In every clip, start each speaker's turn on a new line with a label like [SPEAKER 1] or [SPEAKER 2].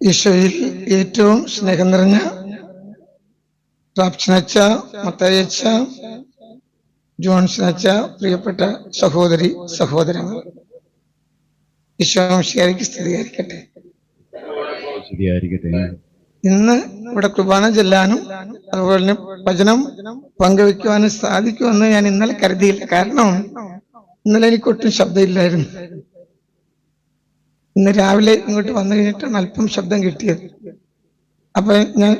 [SPEAKER 1] ഈശോയിൽ ഏറ്റവും സ്നേഹം നിറഞ്ഞ റാപ്സനച്ച, മത്തായിയച്ച, ജോൺസനച്ച, പ്രിയപ്പെട്ട സഹോദരി സഹോദരങ്ങൾ, ഈശോ മിശിഹായ്ക്ക് സ്തുതിയായിരിക്കട്ടെ. ഇന്ന് ഇവിടെ കുർബാന ചെല്ലാനും അതുപോലെ തന്നെ വചനം പങ്കുവെക്കുവാനും സാധിക്കുമെന്ന് ഞാൻ ഇന്നലെ കരുതിയില്ല. കാരണം ഇന്നലെ എനിക്കൊട്ടും ശബ്ദമില്ലായിരുന്നു. ഇന്ന് രാവിലെ ഇങ്ങോട്ട് വന്നു കഴിഞ്ഞിട്ടാണ് അല്പം ശബ്ദം കിട്ടിയത്. അപ്പൊ ഞാൻ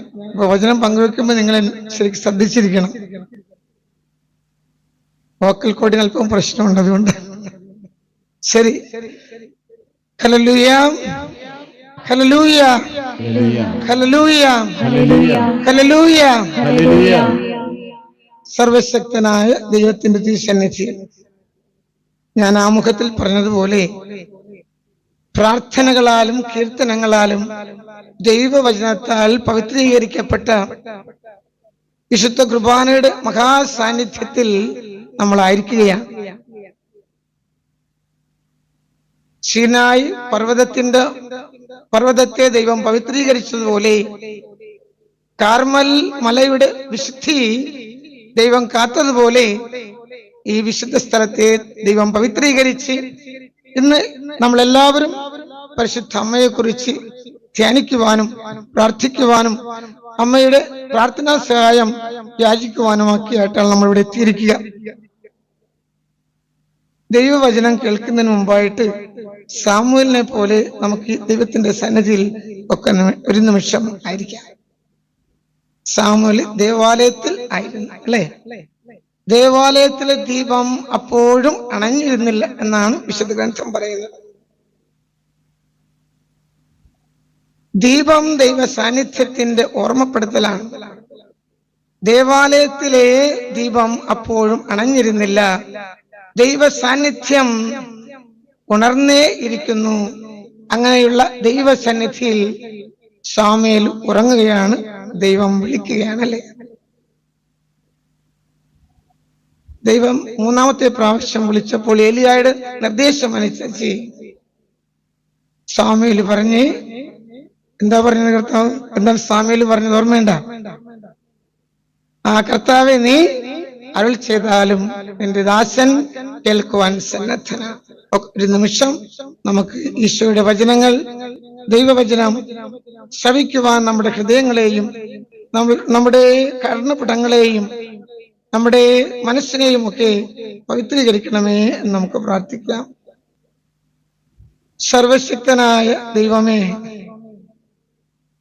[SPEAKER 1] വചനം പങ്കുവെക്കുമ്പോൾ നിങ്ങൾ ശരിക്കും ശ്രദ്ധിച്ചിരിക്കണം. വോക്കൽ കോഡിന് അല്പം പ്രശ്നമുണ്ട്, അതുകൊണ്ട് ശരി. ഹല്ലേലൂയ, ഹല്ലേലൂയ, ഹല്ലേലൂയ, ഹല്ലേലൂയ. സർവശക്തനായ ദൈവത്തിന്റെ തിരുസന്നിധിയിൽ ഞാൻ ആമുഖത്തിൽ പറഞ്ഞതുപോലെ പ്രാർത്ഥനകളാലും കീർത്തനങ്ങളാലും ദൈവവചനത്താൽ പവിത്രീകരിക്കപ്പെട്ട വിശുദ്ധ കുർബാനയുടെ മഹാസാന്നിധ്യത്തിൽ നമ്മളായിരിക്കുകയാണ്. സീനായി പർവ്വതത്തെ ദൈവം പവിത്രീകരിച്ചതുപോലെ കാർമൽ മലയുടെ വിശുദ്ധി ദൈവം കാത്തതുപോലെ ഈ വിശുദ്ധ സ്ഥലത്തെ ദൈവം പവിത്രീകരിച്ച് ഇന്ന് നമ്മളെല്ലാവരും പരിശുദ്ധ അമ്മയെ കുറിച്ച് ധ്യാനിക്കുവാനും പ്രാർത്ഥിക്കുവാനും അമ്മയുടെ പ്രാർത്ഥനാ സഹായം യാചിക്കുവാനുമൊക്കെയായിട്ടാണ് നമ്മൾ ഇവിടെ എത്തിയിരിക്കുക. ദൈവവചനം കേൾക്കുന്നതിന് മുമ്പായിട്ട് സാമുവേലിനെ പോലെ നമുക്ക് ദൈവത്തിന്റെ സന്നിധിയിൽ ഒക്കെ ഒരു നിമിഷം ആയിരിക്കാം. സാമുവേൽ ദേവാലയത്തിൽ ആയിരുന്നു, അല്ലെ? ദേവാലയത്തിലെ ദീപം അപ്പോഴും അണഞ്ഞിരുന്നില്ല എന്നാണ് വിശുദ്ധ ഗ്രന്ഥം പറയുന്നത്. ദീപം ദൈവ സാന്നിധ്യത്തിന്റെ ഓർമ്മപ്പെടുത്തലാണ്. ദേവാലയത്തിലെ ദീപം അപ്പോഴും അണഞ്ഞിരുന്നില്ല. ദൈവ സാന്നിധ്യം ഉണർന്നേ ഇരിക്കുന്നു. അങ്ങനെയുള്ള ദൈവ സന്നിധിയിൽ ശമൂവേൽ ഉറങ്ങുകയാണ്. ദൈവം വിളിക്കുകയാണല്ലേ. ദൈവം മൂന്നാമത്തെ പ്രാവശ്യം വിളിച്ചപ്പോൾ ഏലിയായുടെ നിർദ്ദേശം അനുസരിച്ച് ശമൂവേൽ പറഞ്ഞ്, എന്താ പറഞ്ഞത് കർത്താവ്? എന്നാൽ ശമൂവേൽ പറഞ്ഞത് ഓർമ്മയുണ്ട? കർത്താവെ, നീ അരുൾ ചെയ്താലും എന്റെ ദാസൻ കേൾക്കുവാൻ സന്നദ്ധന. ഒരു നിമിഷം നമുക്ക് ഈശോയുടെ വചനങ്ങൾ, ദൈവവചനം ശ്രവിക്കുവാൻ നമ്മുടെ ഹൃദയങ്ങളെയും നമ്മുടെ കർണപുടങ്ങളെയും നമ്മുടെ മനസ്സിനെയും ഒക്കെ പവിത്രീകരിക്കണമേ എന്ന് നമുക്ക് പ്രാർത്ഥിക്കാം. സർവശക്തനായ ദൈവമേ,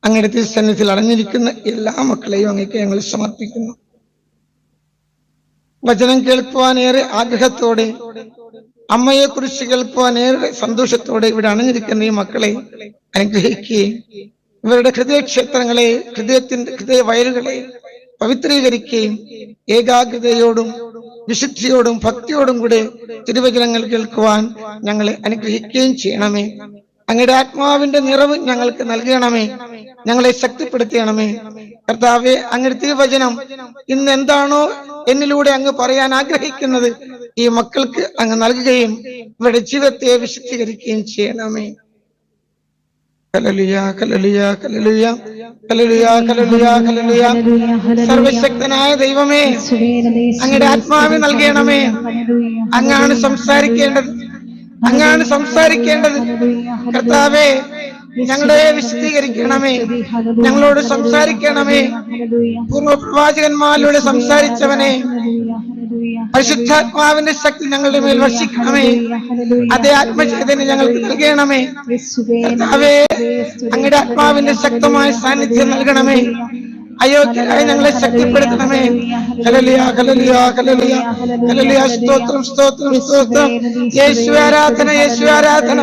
[SPEAKER 1] അങ്ങയുടെ തിരുസന്നിധിയിൽ അടഞ്ഞിരിക്കുന്ന എല്ലാ മക്കളെയും അങ്ങേക്ക് ഞങ്ങൾ സമർപ്പിക്കുന്നു. വചനം കേൾക്കുവാൻ ഏറെ ആഗ്രഹത്തോടെ, അമ്മയെ കുറിച്ച് കേൾക്കുവാൻ ഏറെ സന്തോഷത്തോടെ ഇവിടെ അണഞ്ഞിരിക്കുന്ന ഈ മക്കളെ അനുഗ്രഹിക്കുകയും ഇവരുടെ ഹൃദയക്ഷേത്രങ്ങളെ, ഹൃദയ വയലുകളെ പവിത്രീകരിക്കുകയും ഏകാഗ്രതയോടും വിശുദ്ധിയോടും ഭക്തിയോടും കൂടെ തിരുവചനങ്ങൾ കേൾക്കുവാൻ ഞങ്ങളെ അനുഗ്രഹിക്കുകയും ചെയ്യണമേ. അങ്ങയുടെ ആത്മാവിന്റെ നിറവ് ഞങ്ങൾക്ക് നൽകണമേ. ഞങ്ങളെ ശക്തിപ്പെടുത്തണമേ. കർത്താവെ, അങ്ങയുടെ തിരുവചനം ഇന്ന് എന്താണോ എന്നിലൂടെ അങ്ങ് പറയാൻ ആഗ്രഹിക്കുന്നത് ഈ മക്കൾക്ക് അങ്ങ് നൽകുകയും ഇവരുടെ ജീവിതത്തെ വിശുദ്ധീകരിക്കുകയും ചെയ്യണമേ. ഹല്ലേലൂയ, ഹല്ലേലൂയ, ഹല്ലേലൂയ, ഹല്ലേലൂയ, ഹല്ലേലൂയ, ഹല്ലേലൂയ. സർവശക്തനായ ദൈവമേ, അങ്ങയുടെ ആത്മാവ് നൽകണമേ. അങ്ങാണ് സംസാരിക്കേണ്ടത്, അങ്ങാണ് സംസാരിക്കേണ്ടത്. കർത്താവേ, ഞങ്ങളെ വിശദീകരിക്കണമേ, ഞങ്ങളോട് സംസാരിക്കണമേ. പൂർവ്വ പ്രവാചകന്മാരിലൂടെ സംസാരിച്ചവനെ, പരിശുദ്ധാത്മാവിന്റെ ശക്തി ഞങ്ങളുടെ മേൽ വർഷിക്കണമേ. അതേ ആത്മചൈതന്യം ഞങ്ങൾക്ക് നൽകണമേ. കർത്താവേ, അങ്ങയുടെ ആത്മാവിന്റെ ശക്തമായ സാന്നിധ്യം നൽകണമേ. അയോഗ്യരായി ഞങ്ങളെ ശക്തിപ്പെടുത്തണമേ. ഹല്ലേലൂയ, ഹല്ലേലൂയ, ഹല്ലേലൂയ, ഹല്ലേലൂയ. സ്തോത്രം, സ്തോത്രം, സ്തോത്രം. യേശുവേ ആരാധന, യേശുവേ ആരാധന,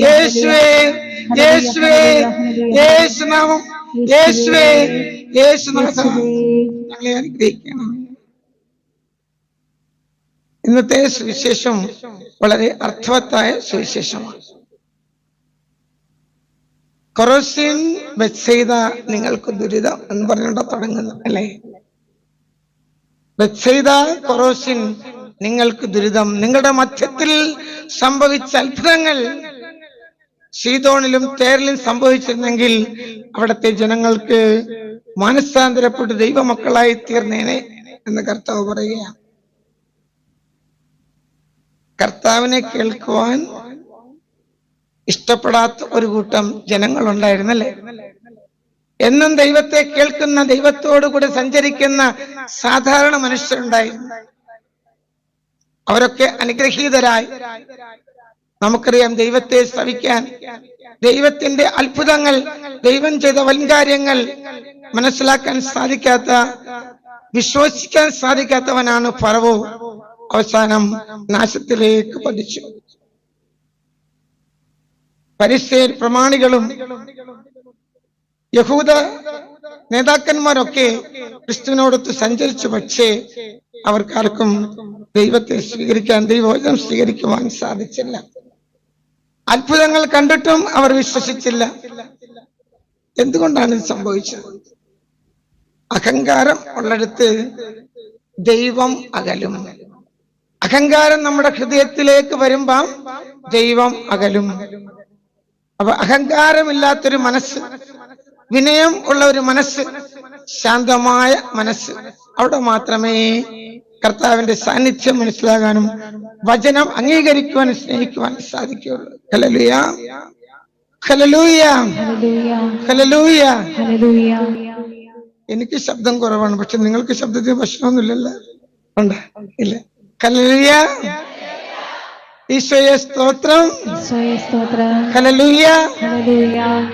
[SPEAKER 1] യേശുവേ, യേശുവേ, യേശുനാമം, യേശുവേ, യേശുനാഥൻ ഞങ്ങളെ അനുഗ്രഹിക്കണം. ഇന്നത്തെ സുവിശേഷം വളരെ അർത്ഥവത്തായ സുവിശേഷമാണ്. കൊറോസിൻ, ബെത്സയിദ നിങ്ങൾക്ക് ദുരിതം എന്ന് പറഞ്ഞുകൊണ്ട് തുടങ്ങുന്നു, അല്ലെ? ബെത്സയിദ, കൊറോസിൻ നിങ്ങൾക്ക് ദുരിതം. നിങ്ങളുടെ മധ്യത്തിൽ സംഭവിച്ച അത്ഭുതങ്ങൾ സീദോണിലും തേരിലും സംഭവിച്ചിരുന്നെങ്കിൽ അവിടുത്തെ ജനങ്ങൾക്ക് മാനസാന്തരപ്പെട്ട് ദൈവമക്കളായി തീർന്നേനെ എന്ന് കർത്താവ് പറയുകയാണ്. കർത്താവിനെ കേൾക്കുവാൻ ഇഷ്ടപ്പെടാത്ത ഒരു കൂട്ടം ജനങ്ങളുണ്ടായിരുന്നല്ലേ? എന്നും ദൈവത്തെ കേൾക്കുന്ന, ദൈവത്തോടു കൂടെ സഞ്ചരിക്കുന്ന സാധാരണ മനുഷ്യരുണ്ടായിരുന്നു. അവരൊക്കെ അനുഗ്രഹീതരായി. നമുക്കറിയാം, ദൈവത്തെ ശ്രവിക്കാൻ, ദൈവത്തിന്റെ അത്ഭുതങ്ങൾ, ദൈവം ചെയ്ത വൻകാര്യങ്ങൾ മനസ്സിലാക്കാൻ സാധിക്കാത്ത, വിശ്വസിക്കാൻ സാധിക്കാത്തവനാണ് ഫറവോ. അവസാനം നാശത്തിലേക്ക് പതിച്ചു. പരിസേർ പ്രമാണികളും യഹൂദ നേതാക്കന്മാരൊക്കെ ക്രിസ്തുവിനോടൊത്ത് സഞ്ചരിച്ചു. പക്ഷേ അവർക്കാർക്കും ദൈവത്തെ സ്വീകരിക്കാൻ, ദൈവവചനം സ്വീകരിക്കുവാൻ സാധിച്ചില്ല. അത്ഭുതങ്ങൾ കണ്ടിട്ടും അവർ വിശ്വസിച്ചില്ല. എന്തുകൊണ്ടാണ് ഇത് സംഭവിച്ചത്? അഹങ്കാരം ഉള്ളിടത്ത് ദൈവം അകലും. അഹങ്കാരം നമ്മുടെ ഹൃദയത്തിലേക്ക് വരുമ്പം ദൈവം അകലും. അപ്പൊ അഹങ്കാരമില്ലാത്തൊരു മനസ്സ്, വിനയം ഉള്ള ഒരു മനസ്സ്, ശാന്തമായ മനസ്സ്, അവിടെ മാത്രമേ കർത്താവിന്റെ സാന്നിധ്യം മനസ്സിലാകാനും വചനം അംഗീകരിക്കുവാനും സ്നേഹിക്കുവാനും സാധിക്കുകയുള്ളൂ. ഹല്ലേലൂയ, ഹല്ലേലൂയ, ഹല്ലേലൂയ. എനിക്ക് ശബ്ദം കുറവാണ്, പക്ഷെ നിങ്ങൾക്ക് ശബ്ദത്തിന് പ്രശ്നമൊന്നുമില്ലല്ലോ? ഉണ്ട്, ഇല്ല? ഹല്ലേലൂയ, ഈശോയെ സ്തോത്രം, ഹല്ലേലൂയ,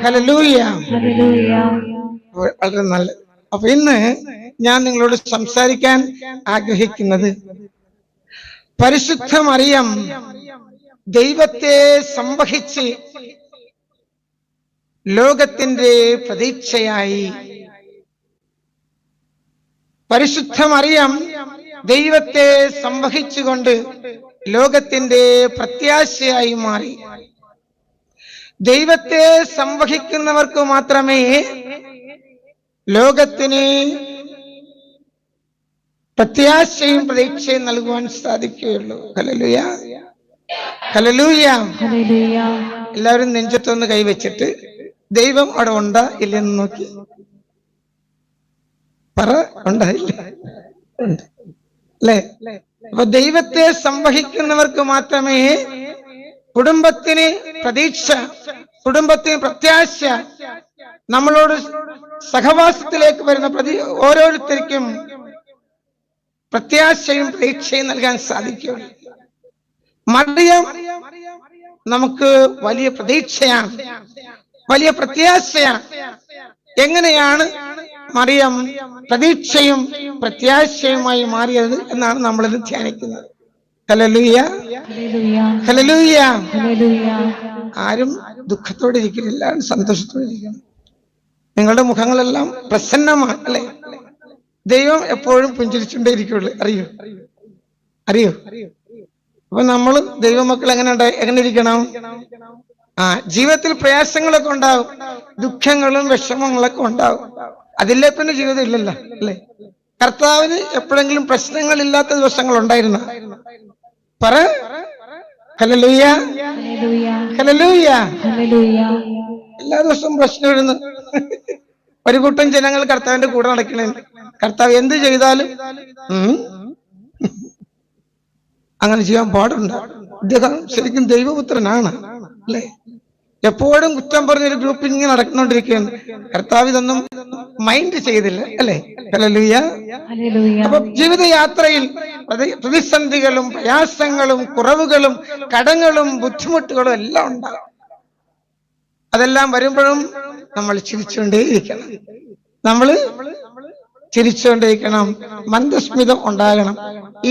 [SPEAKER 1] ഹല്ലേലൂയ. വളരെ നല്ല. അപ്പൊ ഇന്ന് ഞാൻ നിങ്ങളോട് സംസാരിക്കാൻ ആഗ്രഹിക്കുന്നത്, പരിശുദ്ധ മറിയം ദൈവത്തെ സംവഹിച്ച് ലോകത്തിന്റെ പ്രതീക്ഷയായി. പരിശുദ്ധ മറിയം ദൈവത്തെ സംവഹിച്ചുകൊണ്ട് ലോകത്തിന്റെ പ്രത്യാശയായി മാറി. ദൈവത്തെ സംവഹിക്കുന്നവർക്ക് മാത്രമേ ലോകത്തിന് പ്രത്യാശയും പ്രതീക്ഷയും നൽകുവാൻ സാധിക്കുകയുള്ളൂ. Hallelujah, hallelujah. എല്ലാവരും നെഞ്ചത്തൊന്ന് കൈവച്ചിട്ട് ദൈവം അവിടെ ഉണ്ടാ ഇല്ലെന്ന് നോക്കി പറ. ഉണ്ടായില്ല, അല്ലേ? അപ്പൊ ദൈവത്തെ സംവഹിക്കുന്നവർക്ക് മാത്രമേ കുടുംബത്തിന് പ്രതീക്ഷ, കുടുംബത്തിന് പ്രത്യാശ, നമ്മളോട് സഹവാസത്തിലേക്ക് വരുന്ന ഓരോരുത്തർക്കും പ്രത്യാശയും പ്രതീക്ഷയും നൽകാൻ സാധിക്കും. മറിയം നമുക്ക് വലിയ പ്രതീക്ഷയാണ്, വലിയ പ്രത്യാശയാണ്. എങ്ങനെയാണ് മറിയം പ്രതീക്ഷയും പ്രത്യാശയുമായി മാറിയത് എന്നാണ് നമ്മളിത് ധ്യാനിക്കുന്നത്. ഹല്ലേലൂയ, ഹല്ലേലൂയ. ആരും ദുഃഖത്തോടെ ഇരിക്കുന്നില്ല, സന്തോഷത്തോടെ ഇരിക്കണം. നിങ്ങളുടെ മുഖങ്ങളെല്ലാം പ്രസന്നമാണ്, അല്ലെ? ദൈവം എപ്പോഴും പുഞ്ചിരിച്ചുകൊണ്ടേ ഇരിക്കുള്ളൂ. അറിയോ, അറിയോ? അപ്പൊ നമ്മൾ ദൈവമക്കൾ എങ്ങനെ ഇരിക്കണം? ജീവിതത്തിൽ പ്രയാസങ്ങളൊക്കെ ഉണ്ടാവും, ദുഃഖങ്ങളും വിഷമങ്ങളൊക്കെ ഉണ്ടാവും. അതില്ലേ പിന്നെ ജീവിതം ഇല്ലല്ലോ, അല്ലേ? കർത്താവിന് എപ്പോഴെങ്കിലും പ്രശ്നങ്ങളില്ലാത്ത ദിവസങ്ങൾ ഉണ്ടായിരുന്ന? പറ. Hallelujah, hallelujah. എല്ലാ ദിവസവും പ്രശ്നം വരുന്നു. ഒരു കൂട്ടം ജനങ്ങൾ കർത്താവിന്റെ കൂടെ നടക്കണേ. കർത്താവ് എന്ത് ചെയ്താലും അങ്ങനെ ചെയ്യാൻ പാടുണ്ട്. അദ്ദേഹം ശരിക്കും ദൈവപുത്രനാണ്, അല്ലേ? എപ്പോഴും കുറ്റം പറഞ്ഞൊരു ഗ്രൂപ്പ് ഇങ്ങനെ നടക്കുന്നുണ്ടിരിക്കുകയാണ്. കർത്താവ് ഇതൊന്നും മൈൻഡ് ചെയ്തില്ല, അല്ലേ? ഹല്ലേലൂയ. അപ്പൊ ജീവിതയാത്രയിൽ പ്രതിസന്ധികളും പ്രയാസങ്ങളും കുറവുകളും കടങ്ങളും ബുദ്ധിമുട്ടുകളും എല്ലാം ഉണ്ടാകും. അതെല്ലാം വരുമ്പോഴും നമ്മൾ ചിരിച്ചുകൊണ്ടേയിരിക്കണം. നമ്മൾ ചിരിച്ചുകൊണ്ടേയിരിക്കണം, മന്ദസ്മിതം ഉണ്ടാകണം.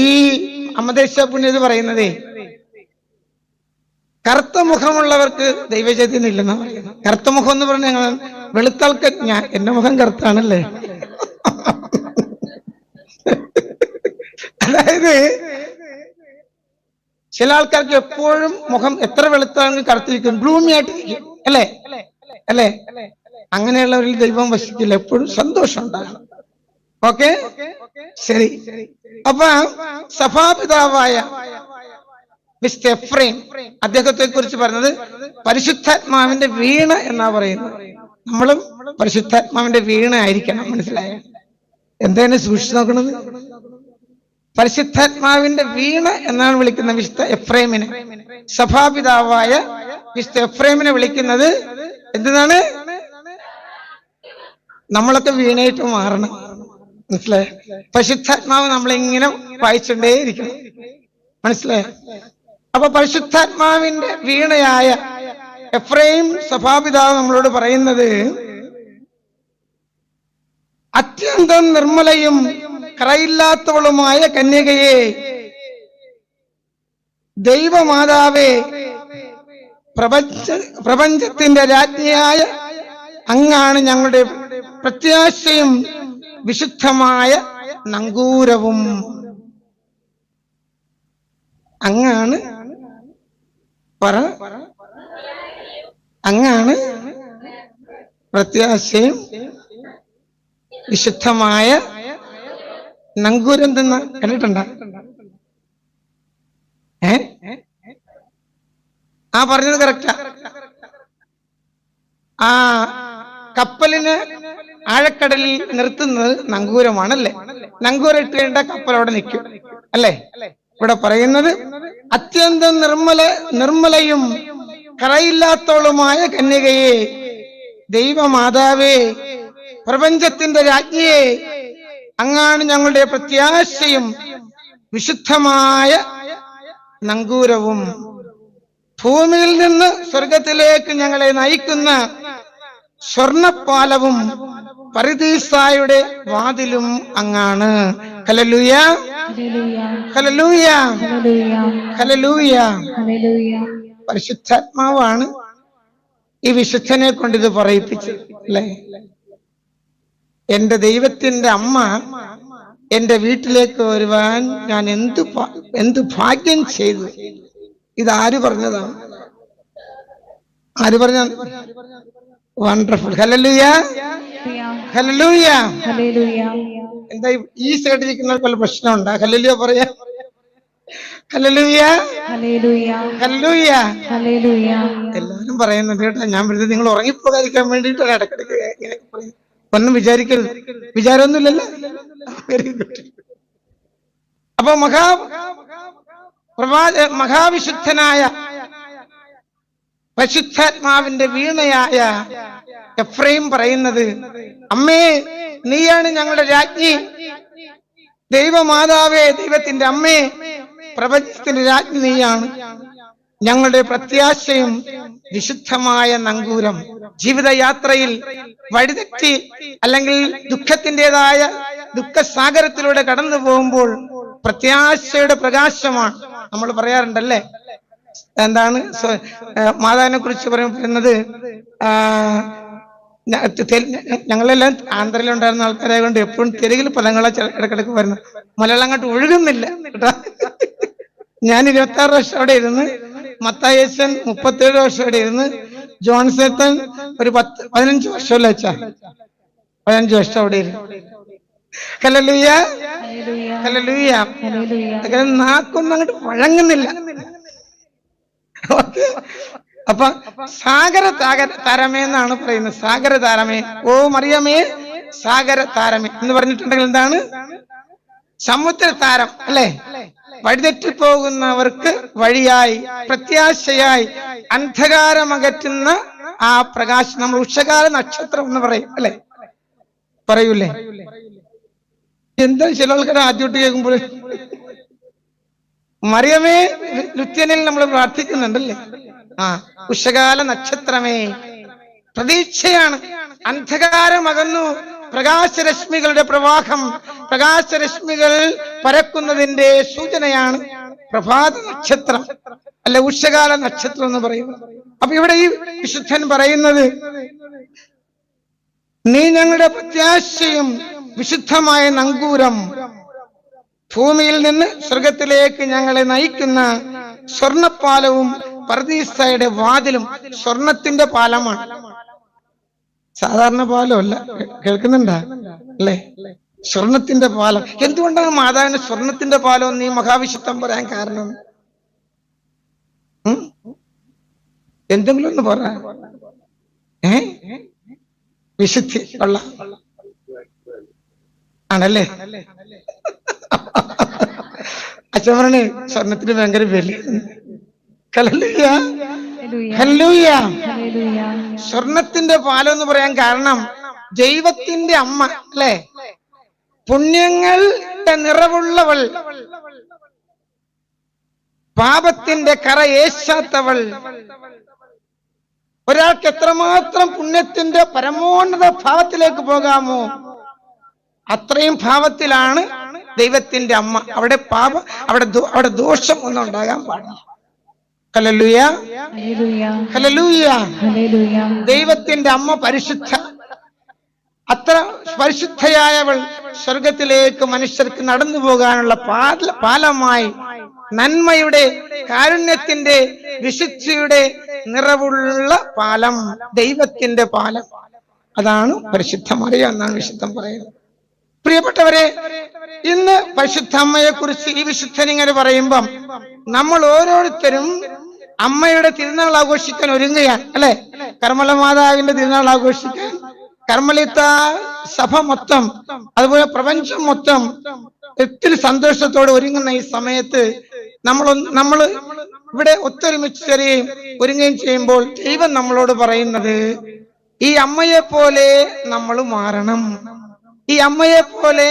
[SPEAKER 1] ഈ അമദേശ പുണ്യത് പറയുന്നതേ, കറുത്ത മുഖമുള്ളവർക്ക് ദൈവചൈതന്യം ഇല്ലെന്നാ പറയുന്നത്. കറുത്ത മുഖം എന്ന് പറഞ്ഞാൽ ഞങ്ങൾ വെളുത്താൾക്ക്, എന്റെ മുഖം കറുത്താണല്ലേ? അതായത് ചില ആൾക്കാർക്ക് എപ്പോഴും മുഖം എത്ര വെളുത്താണെങ്കിൽ കറുത്തിരിക്കും, ബ്ലൂമി ആയിട്ടിരിക്കും, അല്ലേ? അല്ലേ? അങ്ങനെയുള്ളവരിൽ ദൈവം വസിക്കില്ല. എപ്പോഴും സന്തോഷം ഉണ്ടാകണം. ഓക്കെ, ശരി. അപ്പൊ സഭാപിതാവായ മിസ്റ്റർ എഫ്രൈം അദ്ദേഹത്തെ കുറിച്ച് പറഞ്ഞത്, പരിശുദ്ധാത്മാവിന്റെ വീണ എന്നാ പറയുന്നത്. നമ്മളും പരിശുദ്ധാത്മാവിന്റെ വീണ ആയിരിക്കണം. മനസ്സിലായ? എന്താണ് സൂക്ഷിച്ചു നോക്കണത്? പരിശുദ്ധാത്മാവിന്റെ വീണ എന്നാണ് വിളിക്കുന്ന വിശുദ്ധ എഫ്രൈമിനെ. സഭാപിതാവായ വിശുദ്ധ എഫ്രൈമിനെ വിളിക്കുന്നത് എന്തിനാണ്? നമ്മളൊക്കെ വീണയിട്ട് മാറണം. മനസ്സിലായ? പരിശുദ്ധാത്മാവ് നമ്മളിങ്ങനെ വായിച്ചുകൊണ്ടേയിരിക്കണം. മനസ്സിലായ? അപ്പൊ പരിശുദ്ധാത്മാവിന്റെ വീണയായ എഫ്രൈം സഭാപിതാവ് നമ്മളോട് പറയുന്നത്, അത്യന്തം നിർമ്മലയും കറയില്ലാത്തവളുമായ കന്യകയെ, ദൈവമാതാവേ, പ്രപഞ്ചത്തിന്റെ രാജ്ഞിയായ അങ്ങാണ് ഞങ്ങളുടെ പ്രത്യാശയും വിശുദ്ധമായ നങ്കൂരവും. അങ്ങാണ് അങ്ങാണ് പ്രത്യാശയും വിശുദ്ധമായ നങ്കൂരം തിന്ന കണ്ടിട്ടുണ്ട? ആ പറഞ്ഞത് കറക്റ്റാ. ആ കപ്പലിന് ആഴക്കടലിൽ നിർത്തുന്നത് നങ്കൂരമാണല്ലേ? നങ്കൂരം ഇട്ട് കഴിഞ്ഞാൽ കപ്പൽ അവിടെ നിൽക്കും അല്ലേ? ഇവിടെ പറയുന്നത് അത്യന്തം നിർമ്മലയും കറയില്ലാത്തവളുമായ കന്യകയെ, ദൈവമാതാവേ, പ്രപഞ്ചത്തിന്റെ രാജ്ഞിയെ, അങ്ങാണ് ഞങ്ങളുടെ പ്രത്യാശയും വിശുദ്ധമായ നങ്കൂരവും. ഭൂമിയിൽ നിന്ന് സ്വർഗത്തിലേക്ക് ഞങ്ങളെ നയിക്കുന്ന സ്വർണപ്പാലവും പറുദീസായുടെ വാതിലും അങ്ങാണ്. ഹല്ലേലൂയ, ഹല്ലേലൂയ, ഹല്ലേലൂയ. പരിശുദ്ധാത്മാവാണ് ഈ വിശുദ്ധനെ കൊണ്ട് ഇത് പറയിപ്പിച്ചത് അല്ലേ? എന്റെ ദൈവത്തിന്റെ അമ്മ എന്റെ വീട്ടിലേക്ക് വരുവാൻ ഞാൻ എന്ത് ഭാഗ്യം ചെയ്തു. ഇതാര് പറഞ്ഞതാണ്? ആര് പറഞ്ഞ? വണ്ടർഫുൾ. Hallelujah, hallelujah. എന്താ ഈ സൈഡിലിരിക്കുന്നവർക്ക് വല്ല പ്രശ്നമുണ്ടോ? ഹല്ലേലൂയ പറയാ. ഹല്ലേലൂയ, ഹല്ലേലൂയ, ഹല്ലേലൂയ. എല്ലാവരും പറയുന്നുണ്ട് കേട്ടോ. ഞാൻ പറഞ്ഞത് നിങ്ങൾ ഉറങ്ങിപ്പോകാതിരിക്കാൻ വേണ്ടിയിട്ടാണ് ഇടക്കിടക്ക് ഇങ്ങനെ പറയുന്നത്. ഒന്നും വിചാരിക്കരുത്, വിചാരമൊന്നുമില്ലല്ലോ. Very good. അപ്പൊ മഹാവിശുദ്ധനായ പരിശുദ്ധാത്മാവിന്റെ വീണയായ എഫ്രൈം പറയുന്നത്, അമ്മേ, നീയാണ് ഞങ്ങളുടെ രാജ്ഞി, ദൈവമാതാവേ, ദൈവത്തിന്റെ അമ്മേ, പ്രപഞ്ചത്തിന്റെ രാജ്ഞി നീയാണ്, ഞങ്ങളുടെ പ്രത്യാശയും വിശുദ്ധമായ നങ്കൂരം. ജീവിതയാത്രയിൽ വഴിതെറ്റി അല്ലെങ്കിൽ ദുഃഖത്തിൻ്റെതായ ദുഃഖസാഗരത്തിലൂടെ കടന്നു പോകുമ്പോൾ പ്രത്യാശയുടെ പ്രകാശമാണ്. നമ്മൾ പറയാറുണ്ടല്ലേ, എന്താണ് മാതാവിനെ കുറിച്ച് പറയുന്നത്? ഞങ്ങളെല്ലാം ആന്ധ്രയിലുണ്ടായിരുന്ന ആൾക്കാരെ കൊണ്ട് എപ്പോഴും തെലുങ്കിൽ പദങ്ങളെ ഇടക്കിടക്ക് വരുന്നത്. മലയാളം അങ്ങോട്ട് ഒഴുകുന്നില്ല കേട്ടോ. ഞാൻ 26 വർഷം അവിടെ ഇരുന്ന്, മത്തായേശൻ 37 വർഷം അവിടെ ഇരുന്ന്, ജോൺസേത്തൻ ഒരു 15 വർഷമല്ല വെച്ചാ 15 വർഷം അവിടെ ഇരുന്നു. Hallelujah, hallelujah. നാക്കൊന്നും അങ്ങോട്ട് വഴങ്ങുന്നില്ല. അപ്പൊ സാഗര താരമേ എന്നാണ് പറയുന്നത്. സാഗര താരമേ, ഓ മറിയമേ, സാഗര താരമേ എന്ന് പറഞ്ഞിട്ടുണ്ടെങ്കിൽ എന്താണ്? സമുദ്ര താരം അല്ലെ? വഴിതെറ്റിപ്പോകുന്നവർക്ക് വഴിയായി, പ്രത്യാശയായി, അന്ധകാരമകറ്റുന്ന ആ പ്രകാശം. നമ്മൾ ഉഷകാല നക്ഷത്രം എന്ന് പറയും അല്ലെ? പറയൂലേ? എന്താ ചില ആൾക്കാർ ആദ്യമായിട്ട് കേൾക്കുമ്പോൾ മറിയമേ, ലുത്യനിൽ നമ്മൾ പ്രാർത്ഥിക്കുന്നുണ്ടല്ലേ? ഉഷകാല നക്ഷത്രമേ, പ്രതീക്ഷയാണ്. അന്ധകാരമകന്നു, പ്രകാശരശ്മികളുടെ പ്രവാഹം, പ്രകാശരശ്മികൾ പരക്കുന്നതിന്റെ സൂചനയാണ് പ്രഭാത നക്ഷത്രം അല്ലെ, ഉഷകാല നക്ഷത്രം എന്ന് പറയുന്നത്. അപ്പൊ ഇവിടെ ഈ വിശുദ്ധൻ പറയുന്നത്, നീ ഞങ്ങളുടെ പ്രത്യാശയും വിശുദ്ധമായ നങ്കൂരം, ഭൂമിയിൽ നിന്ന് സ്വർഗത്തിലേക്ക് ഞങ്ങളെ നയിക്കുന്ന സ്വർണപ്പാലവും പറുദീസയുടെ വാതിലും. സ്വർണത്തിന്റെ പാലമാണ്, സാധാരണ പാലമല്ല. കേൾക്കുന്നുണ്ടാ അല്ലേ? സ്വർണത്തിന്റെ പാലം. എന്തുകൊണ്ടാണ് മാതാവിന് സ്വർണത്തിന്റെ പാലം എന്ന് ഈ മഹാവിശുദ്ധം പറയാൻ കാരണം? എന്തെങ്കിലും ഒന്ന് പറ. വിശുദ്ധി കൊള്ളാം ആണല്ലേ? അച്ഛൻ പറഞ്ഞേ സ്വർണത്തിന് ഭയങ്കര വില. Hallelujah, hallelujah. സ്വർണത്തിന്റെ പാലം എന്ന് പറയാൻ കാരണം ദൈവത്തിന്റെ അമ്മ അല്ലെ, പുണ്യങ്ങളുടെ നിറവുള്ളവൾ, പാപത്തിന്റെ കറ ഏശാത്തവൾ. ഒരാൾക്ക് എത്രമാത്രം പുണ്യത്തിന്റെ പരമോന്നത ഭാവത്തിലേക്ക് പോകാമോ അത്രയും ഭാവത്തിലാണ് ദൈവത്തിന്റെ അമ്മ. അവിടെ പാപം, അവിടെ ദോഷം ഒന്നും ഉണ്ടാകാൻ പാടില്ല. Hallelujah, hallelujah. ദൈവത്തിന്റെ അമ്മ പരിശുദ്ധ, അത്ര പരിശുദ്ധയായവൾ സ്വർഗത്തിലേക്ക് മനുഷ്യർക്ക് നടന്നു പോകാനുള്ള പാലമായി, നന്മയുടെ, കാരുണ്യത്തിന്റെ, വിശുദ്ധിയുടെ നിറവുള്ള പാലം, ദൈവത്തിന്റെ പാലം. അതാണ് പരിശുദ്ധ മറിയം എന്നാണ് വിശുദ്ധം പറയുന്നത്. പ്രിയപ്പെട്ടവരെ, ഇന്ന് പരിശുദ്ധ അമ്മയെ കുറിച്ച് ഈ വിശുദ്ധൻ ഇങ്ങനെ പറയുമ്പം നമ്മൾ ഓരോരുത്തരും അമ്മയുടെ തിരുനാൾ ആഘോഷിക്കാൻ ഒരുങ്ങുകയാണ് അല്ലെ? കർമ്മല മാതാവിന്റെ തിരുനാൾ ആഘോഷിക്കാൻ കർമ്മലിത്ത സഭ മൊത്തം, അതുപോലെ പ്രപഞ്ചം മൊത്തം ഒത്തിരി സന്തോഷത്തോടെ ഒരുങ്ങുന്ന ഈ സമയത്ത് നമ്മൾ ഇവിടെ ഒത്തൊരുമിച്ച് ചേരുകയും ഒരുങ്ങുകയും ചെയ്യുമ്പോൾ ദൈവം നമ്മളോട് പറയുന്നത്, ഈ അമ്മയെ പോലെ നമ്മൾ മാറണം, ഈ അമ്മയെ പോലെ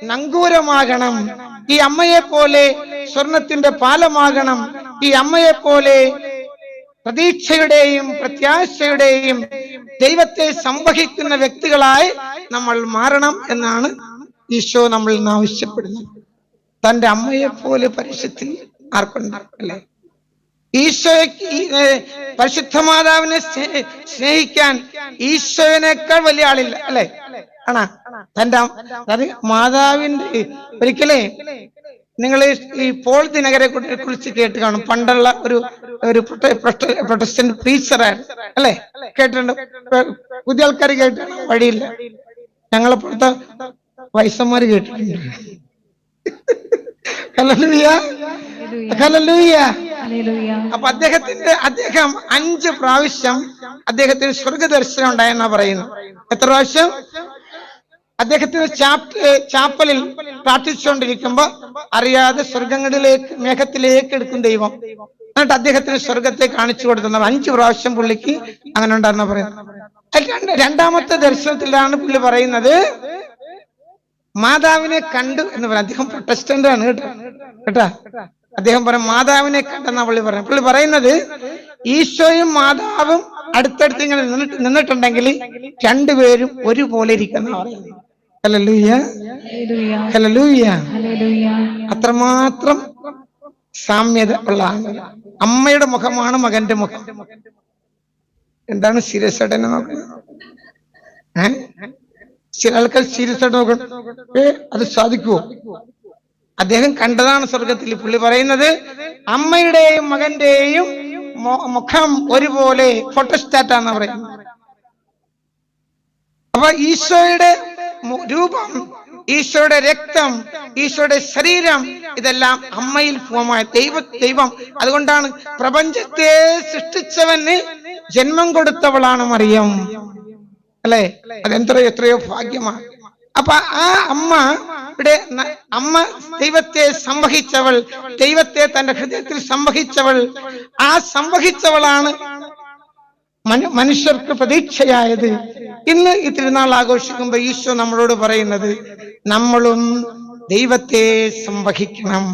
[SPEAKER 1] നങ്കൂരമാകണം, ഈ അമ്മയെ പോലെ സ്വർണത്തിന്റെ പാലമാകണം, ഈ അമ്മയെ പോലെ പ്രതീക്ഷയുടെയും പ്രത്യാശയുടെയും ദൈവത്തെ സംവഹിക്കുന്ന വ്യക്തികളായി നമ്മൾ മാറണം എന്നാണ് ഈശോ നമ്മളിൽ നിന്ന് ആവശ്യപ്പെടുന്നത്. തന്റെ അമ്മയെ പോലെ പരിശുദ്ധി ആർക്കുണ്ട് അല്ലെ? ഈശോയ്ക്ക്, പരിശുദ്ധ മാതാവിനെ സ്നേഹിക്കാൻ ഈശോവിനേക്കാൾ വലിയ ആളില്ല അല്ലെ? ആണാ? തന്റെ മാതാവിന്റെ, ഒരിക്കലേ നിങ്ങൾ ഈ പോൾ ദിനകരെ കുറിച്ച് കേട്ട് കാണും. പണ്ടുള്ള ഒരു പ്രൊട്ടസ്റ്റന്റ് പ്രീച്ചറാണ് അല്ലെ? കേട്ടിട്ടുണ്ട്? പുതിയ ആൾക്കാർ കേട്ടിട്ടുണ്ട്? വഴിയില്ല, ഞങ്ങളെപ്പോഴത്തെ വയസ്സന്മാര് കേട്ടിട്ടുണ്ട്. Hallelujah, hallelujah. അപ്പൊ അദ്ദേഹം 5 പ്രാവശ്യം അദ്ദേഹത്തിന് സ്വർഗദർശനം ഉണ്ടായെന്നാ പറയുന്നത്. എത്ര പ്രാവശ്യം? അദ്ദേഹത്തിന് ചാപ്പലിൽ പ്രാർത്ഥിച്ചുകൊണ്ടിരിക്കുമ്പോ അറിയാതെ സ്വർഗങ്ങളിലേക്ക്, മേഘത്തിലേക്ക് എടുക്കും ദൈവം. എന്നിട്ട് അദ്ദേഹത്തിന് സ്വർഗത്തെ കാണിച്ചു കൊടുക്കുന്നത് 5 പ്രാവശ്യം പുള്ളിക്ക് അങ്ങനെ ഉണ്ടായിരുന്ന പറയുന്നത്. രണ്ടാമത്തെ ദർശനത്തിലാണ് പുള്ളി പറയുന്നത്, മാതാവിനെ കണ്ടു എന്ന് പറയാം. അദ്ദേഹം പ്രൊട്ടസ്റ്റന്റ് ആണ് കേട്ടാ. അദ്ദേഹം പറയും മാതാവിനെ കണ്ടെന്നാ പുള്ളി പറയുന്നത്, ഈശോയും മാതാവും അടുത്തടുത്ത് ഇങ്ങനെ നിന്നിട്ടുണ്ടെങ്കിൽ രണ്ടുപേരും ഒരുപോലെ ഇരിക്കുന്ന പറയുന്നത്. Hallelujah, hallelujah. അത്രമാത്രം സാമ്യത ഉള്ള അമ്മയുടെ മുഖമാണ് മകന്റെ മുഖം. എന്താണ് സീരിയസ് ആയിട്ട് എന്നെ നോക്കുന്നത്? ചില ആൾക്കാർ സീരിയസ് ആയിട്ട് നോക്കണം. അത് സാധിക്കുമോ? അദ്ദേഹം കണ്ടതാണ് സ്വർഗത്തിൽ. പുള്ളി പറയുന്നത് അമ്മയുടെയും മകന്റെയും മുഖം ഒരുപോലെ ഫോട്ടോസ്റ്റാറ്റാന്ന് പറയുന്നത്. അപ്പൊ ഈശോയുടെ രൂപം, ഈശോയുടെ രക്തം, ഈശോയുടെ ശരീരം, ഇതെല്ലാം അമ്മയിൽ പൂർണ്ണമായ ദൈവം. അതുകൊണ്ടാണ് പ്രപഞ്ചത്തെ സൃഷ്ടിച്ചവന് ജന്മം കൊടുത്തവളാണ് മറിയം അല്ലെ? എത്രയോ ഭാഗ്യമാണ്. അപ്പൊ ആ അമ്മ ദൈവത്തെ സംവഹിച്ചവൾ, ദൈവത്തെ തന്റെ ഹൃദയത്തിൽ സംവഹിച്ചവൾ, ആ സംവഹിച്ചവളാണ് മനുഷ്യർക്ക് പ്രതീക്ഷയായത്. ഇന്ന് ഈ തിരുനാൾ ആഘോഷിക്കുമ്പോൾ ഈശോ നമ്മളോട് പറയുന്നത്, നമ്മളും ദൈവത്തെ സംവഹിക്കണം,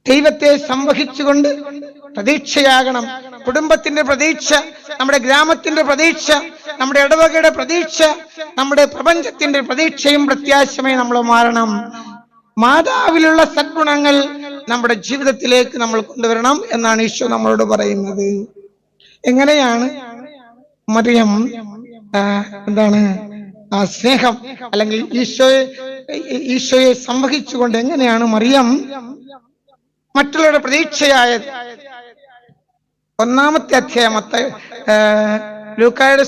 [SPEAKER 1] ദൈവത്തെ സംവഹിച്ചുകൊണ്ട് പ്രതീക്ഷയാകണം. കുടുംബത്തിന്റെ പ്രതീക്ഷ, നമ്മുടെ ഗ്രാമത്തിന്റെ പ്രതീക്ഷ, നമ്മുടെ ഇടവകയുടെ പ്രതീക്ഷ, നമ്മുടെ പ്രപഞ്ചത്തിന്റെ പ്രതീക്ഷയും പ്രത്യാശയുമായി നമ്മൾ മാറണം. മാതാവിലുള്ള സദ്ഗുണങ്ങൾ നമ്മുടെ ജീവിതത്തിലേക്ക് നമ്മൾ കൊണ്ടുവരണം എന്നാണ് ഈശോ നമ്മളോട് പറയുന്നത്. എങ്ങനെയാണ് മറിയം ആ സ്നേഹം അല്ലെങ്കിൽ ഈശോയെ സംവഹിച്ചുകൊണ്ട് എങ്ങനെയാണ് മറിയം മറ്റുള്ളവരുടെ പ്രതീക്ഷയായത്? 1-ാമത്തെ അധ്യായമത്തെ ലൂക്കായുടെ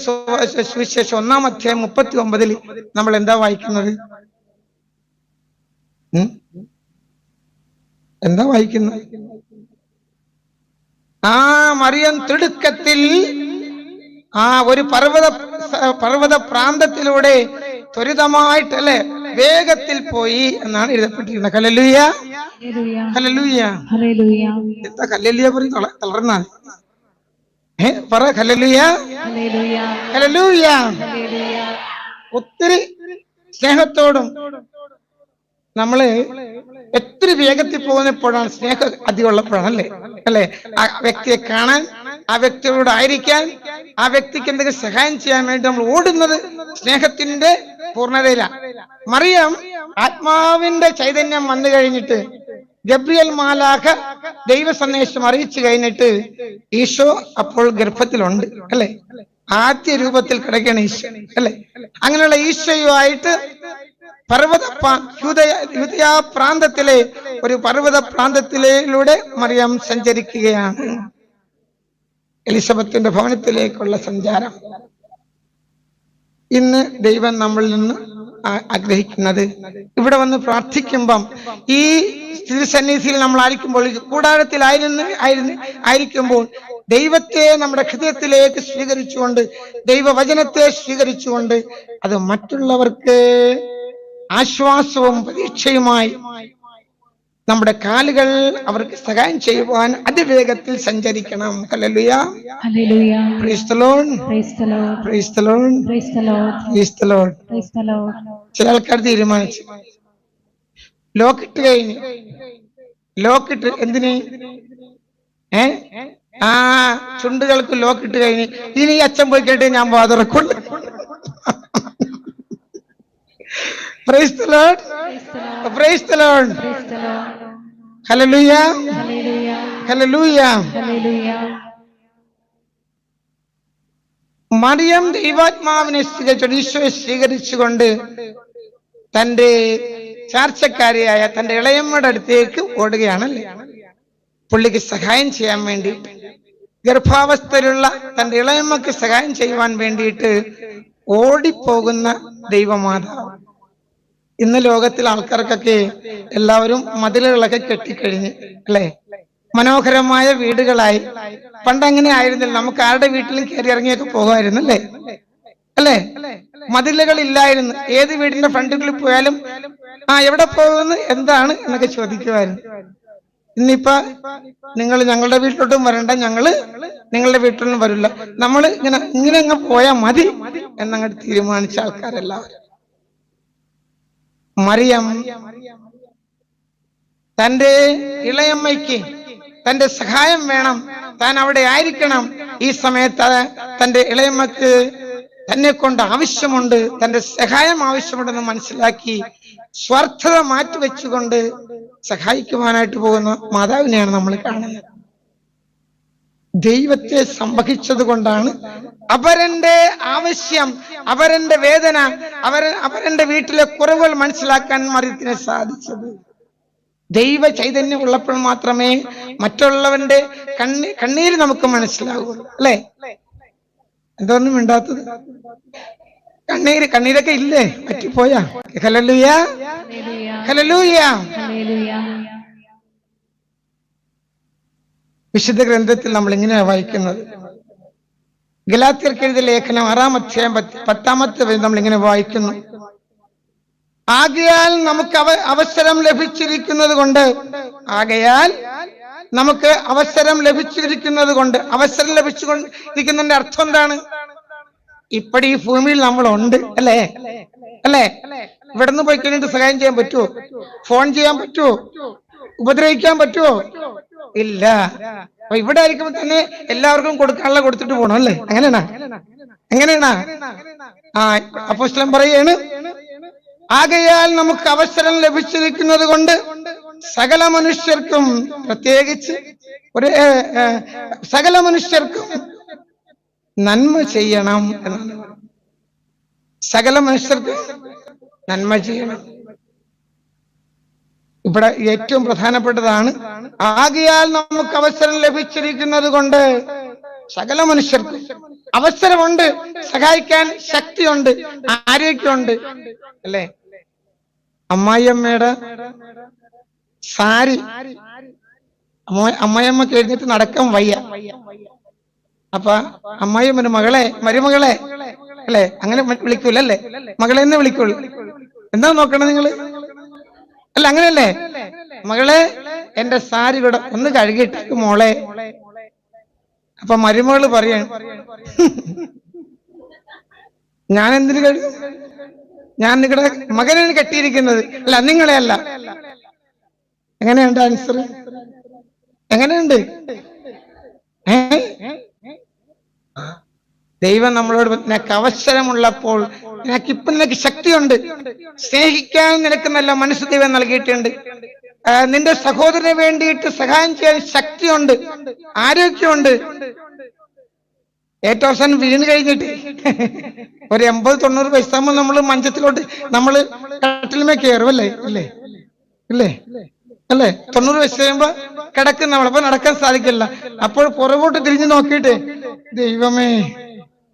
[SPEAKER 1] സുവിശേഷം 1-ാം അധ്യായം 39 നമ്മൾ എന്താ വായിക്കുന്നത്? എന്താ വായിക്കുന്നത്? ആ മറിയം തിടുക്കത്തിൽ ഒരു പർവ്വത പ്രാന്തത്തിലൂടെ ത്വരിതമായിട്ട് അല്ലെ വേഗത്തിൽ പോയി എന്നാണ് എഴുതപ്പെട്ടിരിക്കുന്നത്. ഹല്ലേലൂയ, ഹല്ലേലൂയ, എന്താ ഹല്ലേലൂയ പറയും? തളർന്നാ പറ ഹല്ലേലൂയ, ഹല്ലേലൂയ. ഒത്തിരി സ്നേഹത്തോടും നമ്മള് ഒത്തിരി വേഗത്തിൽ പോകുന്നപ്പോഴാണ് സ്നേഹം അധികം ഉള്ളപ്പോഴാണ് അല്ലേ? ആ വ്യക്തിയെ കാണാൻ, ആ വ്യക്തിയോട് ആയിരിക്കാൻ, ആ വ്യക്തിക്ക് എന്തെങ്കിലും സഹായം ചെയ്യാൻ വേണ്ടി നമ്മൾ ഓടുന്നത് സ്നേഹത്തിന്റെ പൂർണ്ണതയിലാണ്. മറിയം ആത്മാവിന്റെ ചൈതന്യം വന്നു കഴിഞ്ഞിട്ട് ഗബ്രിയേൽ മാലാഖ ദൈവ സന്ദേശം അറിയിച്ചു കഴിഞ്ഞിട്ട് ഈശോ അപ്പോൾ ഗർഭത്തിലുണ്ട് അല്ലെ? ആദ്യ രൂപത്തിൽ കിടക്കുകയാണ് ഈശോ അല്ലെ? അങ്ങനെയുള്ള ഈശോയുമായിട്ട് യൂദയ പ്രാന്തത്തിലെ ഒരു പർവ്വത പ്രാന്തത്തിലൂടെ മറിയം സഞ്ചരിക്കുകയാണ്. എലിസബത്തിന്റെ ഭവനത്തിലേക്കുള്ള സഞ്ചാരം ഇന്ന് ദൈവം നമ്മളിൽ നിന്ന് ആഗ്രഹിക്കുന്നത്. ഇവിടെ വന്ന് പ്രാർത്ഥിക്കുമ്പം ഈ തിരുസന്നിധിയിൽ നമ്മൾ ആയിരിക്കുമ്പോൾ, കൂടാരത്തിൽ ആയിരിക്കുമ്പോൾ ദൈവത്തെ നമ്മുടെ ഹൃദയത്തിലേക്ക് സ്വീകരിച്ചുകൊണ്ട്, ദൈവവചനത്തെ സ്വീകരിച്ചുകൊണ്ട് അത് മറ്റുള്ളവർക്ക് ആശ്വാസവും പ്രതീക്ഷയുമായി നമ്മുടെ കാലുകൾ അവർക്ക് സഹായം ചെയ്യുവാൻ അതിവേഗത്തിൽ സഞ്ചരിക്കണം. ഹല്ലേലൂയ, ഹല്ലേലൂയ, praise the lord, praise the lord, praise the lord, praise the lord, praise the lord, praise the lord. ചില ആൾക്കാർ തീരുമാനിച്ചു ലോക്കിട്ട് കഴിഞ്ഞ്, ലോക്കിട്ട് എന്തിന്? ചുണ്ടുകൾക്ക് ലോക്കിട്ട് കഴിഞ്ഞ് ഇനി അച്ഛൻ പോയി കേട്ട് ഞാൻ വാതിറക്കുള്ളൂ. Praise the Lord. Praise the Lord. Hallelujah. Hallelujah. Mariyam ദൈവാത്മാവിനെ ഈശോയെ സ്വീകരിച്ചുകൊണ്ട് തന്റെ ചാർച്ചക്കാരിയായ തന്റെ ഇളയമ്മയുടെ അടുത്തേക്ക് ഓടുകയാണല്ലേ, പുള്ളിക്ക് സഹായം ചെയ്യാൻ വേണ്ടി. ഗർഭാവസ്ഥയിലുള്ള തന്റെ ഇളയമ്മക്ക് സഹായം ചെയ്യുവാൻ വേണ്ടിയിട്ട് ഓടിപ്പോകുന്ന ദൈവമാതാവ്. ഇന്ന് ലോകത്തിൽ ആൾക്കാർക്കൊക്കെ എല്ലാവരും മതിലുകളൊക്കെ കെട്ടിക്കഴിഞ്ഞ് അല്ലെ, മനോഹരമായ വീടുകളായി. പണ്ടങ്ങനെ ആയിരുന്നില്ല, നമുക്ക് ആരുടെ വീട്ടിലും കയറി ഇറങ്ങിയൊക്കെ പോകുമായിരുന്നു അല്ലേ? മതിലുകൾ ഇല്ലായിരുന്നു. ഏത് വീടിന്റെ ഫ്രണ്ടുകളിൽ പോയാലും എവിടെ പോകുന്നു, എന്താണ് എന്നൊക്കെ ചോദിക്കുമായിരുന്നു. ഇന്നിപ്പോ നിങ്ങൾ ഞങ്ങളുടെ വീട്ടിലോട്ടും വരണ്ട, ഞങ്ങള് നിങ്ങളുടെ വീട്ടിലൊന്നും വരില്ല, നമ്മൾ ഇങ്ങനെ അങ്ങ് പോയാൽ മതി എന്നങ്ങോട്ട് തീരുമാനിച്ച ആൾക്കാരെല്ലാവരും. മറിയം തന്റെ ഇളയമ്മയ്ക്ക് തന്റെ സഹായം വേണം, താൻ അവിടെ ആയിരിക്കണം. ഈ സമയത്ത് തന്റെ ഇളയമ്മക്ക് തന്നെ കൊണ്ട് ആവശ്യമുണ്ട്, തന്റെ സഹായം ആവശ്യമുണ്ടെന്ന് മനസ്സിലാക്കി സ്വാർത്ഥത മാറ്റിവെച്ചുകൊണ്ട് സഹായിക്കുവാനായിട്ട് പോകുന്ന മാതാവിനെയാണ് നമ്മൾ കാണുന്നത്. ദൈവത്തെ സംഭവിച്ചത് കൊണ്ടാണ് അവരന്റെ ആവശ്യം, അവരന്റെ വേദന, അവരന്റെ വീട്ടിലെ കുറവുകൾ മനസ്സിലാക്കാൻ മറിയത്തിന് സാധിച്ചത്. ദൈവ ചൈതന്യം ഉള്ളപ്പോൾ മാത്രമേ മറ്റുള്ളവന്റെ കണ്ണീര് നമുക്ക് മനസ്സിലാവുള്ളൂ അല്ലെ? എന്തൊന്നും മിണ്ടാത്തത്? കണ്ണീരൊക്കെ ഇല്ലേ? പറ്റിപ്പോയാ? ഹല്ലേലൂയ, ഹല്ലേലൂയ. വിശുദ്ധ ഗ്രന്ഥത്തിൽ നമ്മൾ ഇങ്ങനെയാണ് വായിക്കുന്നത്. ഗലാത്യർക്ക് എഴുതിയ ലേഖനം 6-ാം അധ്യായം 10-ാമത്തെ നമ്മൾ ഇങ്ങനെ വായിക്കുന്നു: ആകയാൽ നമുക്ക് അവസരം ലഭിച്ചിരിക്കുന്നത് കൊണ്ട്, അവസരം ലഭിച്ചുകൊണ്ടിരിക്കുന്നതിന്റെ അർത്ഥം എന്താണ്? ഇപ്പടി ഈ ഭൂമിയിൽ നമ്മൾ ഉണ്ട് അല്ലേ? ഇവിടുന്ന് പോയി കഴിഞ്ഞിട്ട് സഹായം ചെയ്യാൻ പറ്റുമോ? ഫോൺ ചെയ്യാൻ പറ്റുമോ? ഉപദ്രവിക്കാൻ പറ്റുമോ? ഇല്ല. അപ്പൊ ഇവിടെ ആയിരിക്കുമ്പോ തന്നെ എല്ലാവർക്കും കൊടുക്കാനുള്ള കൊടുത്തിട്ട് പോകണം അല്ലേ? എങ്ങനെയാണാ? അപ്പോസ്തലൻ പറയാണ്, ആകയാൽ നമുക്ക് അവസരം ലഭിച്ചിരിക്കുന്നത് കൊണ്ട് സകല മനുഷ്യർക്കും, പ്രത്യേകിച്ച് സകല മനുഷ്യർക്കും നന്മ ചെയ്യണം എന്നാണ്. സകല മനുഷ്യർക്കും നന്മ ചെയ്യണം. ഇവിടെ ഏറ്റവും പ്രധാനപ്പെട്ടതാണ്, ആകയാൽ നമുക്ക് അവസരം ലഭിച്ചിരിക്കുന്നത് കൊണ്ട് സകല മനുഷ്യർക്കും അവസരമുണ്ട്, സഹായിക്കാൻ ശക്തിയുണ്ട്, ആരോഗ്യമുണ്ട് അല്ലേ? അമ്മായിയമ്മയുടെ സാരി അമ്മായിയമ്മക്ക് എഴുന്നേറ്റ് നടക്കാൻ വയ്യ. അപ്പൊ അമ്മായിയമ്മ മകളെ മരുമകളെ അല്ലെ, അങ്ങനെ വിളിക്കൂലല്ലേ, മകളെ എന്ന് വിളിക്കുള്ളൂ. എന്താ നോക്കണം നിങ്ങള്? അല്ല അങ്ങനെയല്ലേ, മകളെ എന്റെ സാരി കൂടെ ഒന്ന് കഴുകിയിട്ടേക്ക് മോളെ. അപ്പൊ മരുമകള് പറയാണ്, ഞാൻ എന്തിനു കഴുകും, ഞാൻ നിങ്ങളുടെ മകനാണ് കെട്ടിയിരിക്കുന്നത്, അല്ല നിങ്ങളെ അല്ല. എങ്ങനെയുണ്ട് ആൻസർ? എങ്ങനെയുണ്ട്? ദൈവം നമ്മളോട് നിനക്ക് അവസരമുള്ളപ്പോൾ, നിനക്ക് ശക്തിയുണ്ട്, സ്നേഹിക്കാൻ നിനക്ക് നല്ല മനസ്സ് ദൈവം നൽകിയിട്ടുണ്ട്, നിന്റെ സഹോദരന് വേണ്ടിയിട്ട് സഹായം ചെയ്യാൻ ശക്തിയുണ്ട്, ആരോഗ്യമുണ്ട്. ഏറ്റവും അവസാനം വീണ് കഴിഞ്ഞിട്ട് ഒരു 80-90 വയസ്സാകുമ്പോൾ നമ്മൾ മഞ്ചത്തിലോട്ട് നമ്മൾ കട്ടിലുമേ കയറും അല്ലേ, ഇല്ലേ ഇല്ലേ അല്ലേ? 90 വയസ്സ് കഴിയുമ്പോ കിടക്കുന്ന നമ്മളപ്പോ നടക്കാൻ സാധിക്കില്ല. അപ്പോൾ പുറകോട്ട് തിരിഞ്ഞു നോക്കിയിട്ട് ദൈവമേ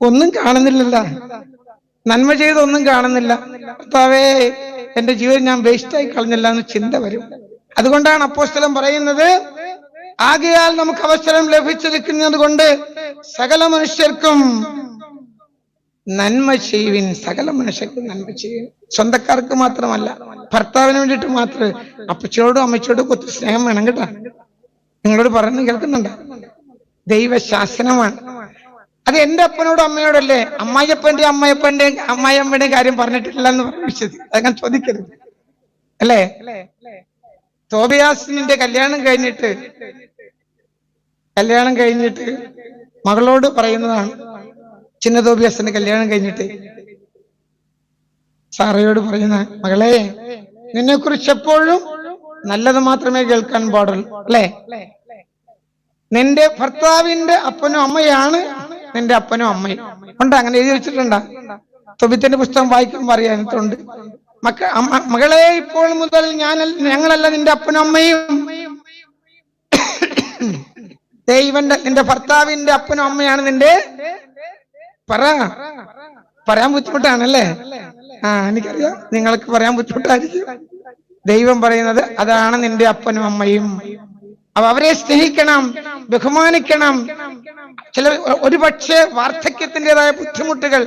[SPEAKER 1] ഒന്നും കാണുന്നില്ലല്ല, നന്മ ചെയ്തൊന്നും കാണുന്നില്ല, കർത്താവേ എന്റെ ജീവിതം ഞാൻ വേസ്റ്റായി കളഞ്ഞില്ല എന്ന് ചിന്ത വരും. അതുകൊണ്ടാണ് അപ്പോസ്തലൻ പറയുന്നത്, ആകയാൽ നമുക്ക് അവസരം ലഭിച്ചിരിക്കുന്നത് കൊണ്ട് സകല മനുഷ്യർക്കും നന്മ ചെയ്യുവിൻ. സകല മനുഷ്യർക്കും നന്മ ചെയ്യുവിൻ. സ്വന്തക്കാർക്ക് മാത്രമല്ല, ഭർത്താവിന് വേണ്ടിയിട്ട് മാത്രമേ. അപ്പച്ചോടും അമ്മച്ചോടും ഒത്തിരി സ്നേഹം വേണം കേട്ടോ. നിങ്ങളോട് പറയുന്നത് കേൾക്കുന്നുണ്ട്, ദൈവശാസനമാണ് അത്. എന്റെ അപ്പനോടും അമ്മയോടല്ലേ, അമ്മായിയമ്മയുടെ കാര്യം പറഞ്ഞിട്ടില്ല എന്ന് പറഞ്ഞത് അതങ്ങനെ ചോദിക്കരുത് അല്ലേ. തോബിയാസിന്റെ കല്യാണം കഴിഞ്ഞിട്ട് മകളോട് പറയുന്നതാണ്. ചിന്ന തോബിയാസിന്റെ കല്യാണം കഴിഞ്ഞിട്ട് സാറയോട് പറയുന്ന, മകളെ നിന്നെ കുറിച്ച് എപ്പോഴും നല്ലത് മാത്രമേ കേൾക്കാൻ പാടുള്ളൂ അല്ലേ. നിന്റെ ഭർത്താവിന്റെ അപ്പനും അമ്മയാണ് നിന്റെ അപ്പനും അമ്മയും ഉണ്ട്. അങ്ങനെ എഴുതി വെച്ചിട്ടുണ്ടാ? തൊബിത്തിന്റെ പുസ്തകം വായിക്കുമ്പോൾ അറിയാനിട്ടുണ്ട്. മകളെ ഇപ്പോൾ മുതൽ ഞങ്ങളല്ല നിന്റെ അപ്പനും അമ്മയും, നിന്റെ ഭർത്താവിന്റെ അപ്പനും അമ്മയാണ് നിന്റെ. പറയാൻ ബുദ്ധിമുട്ടാണല്ലേ? എനിക്കറിയാം നിങ്ങൾക്ക് പറയാൻ ബുദ്ധിമുട്ടായിരിക്കും. ദൈവം പറയുന്നത് അതാണ് നിന്റെ അപ്പനും അമ്മയും. അപ്പൊ അവരെ സ്നേഹിക്കണം, ബഹുമാനിക്കണം. ഒരുപക്ഷെ വാർദ്ധക്യത്തിൻ്റെതായ ബുദ്ധിമുട്ടുകൾ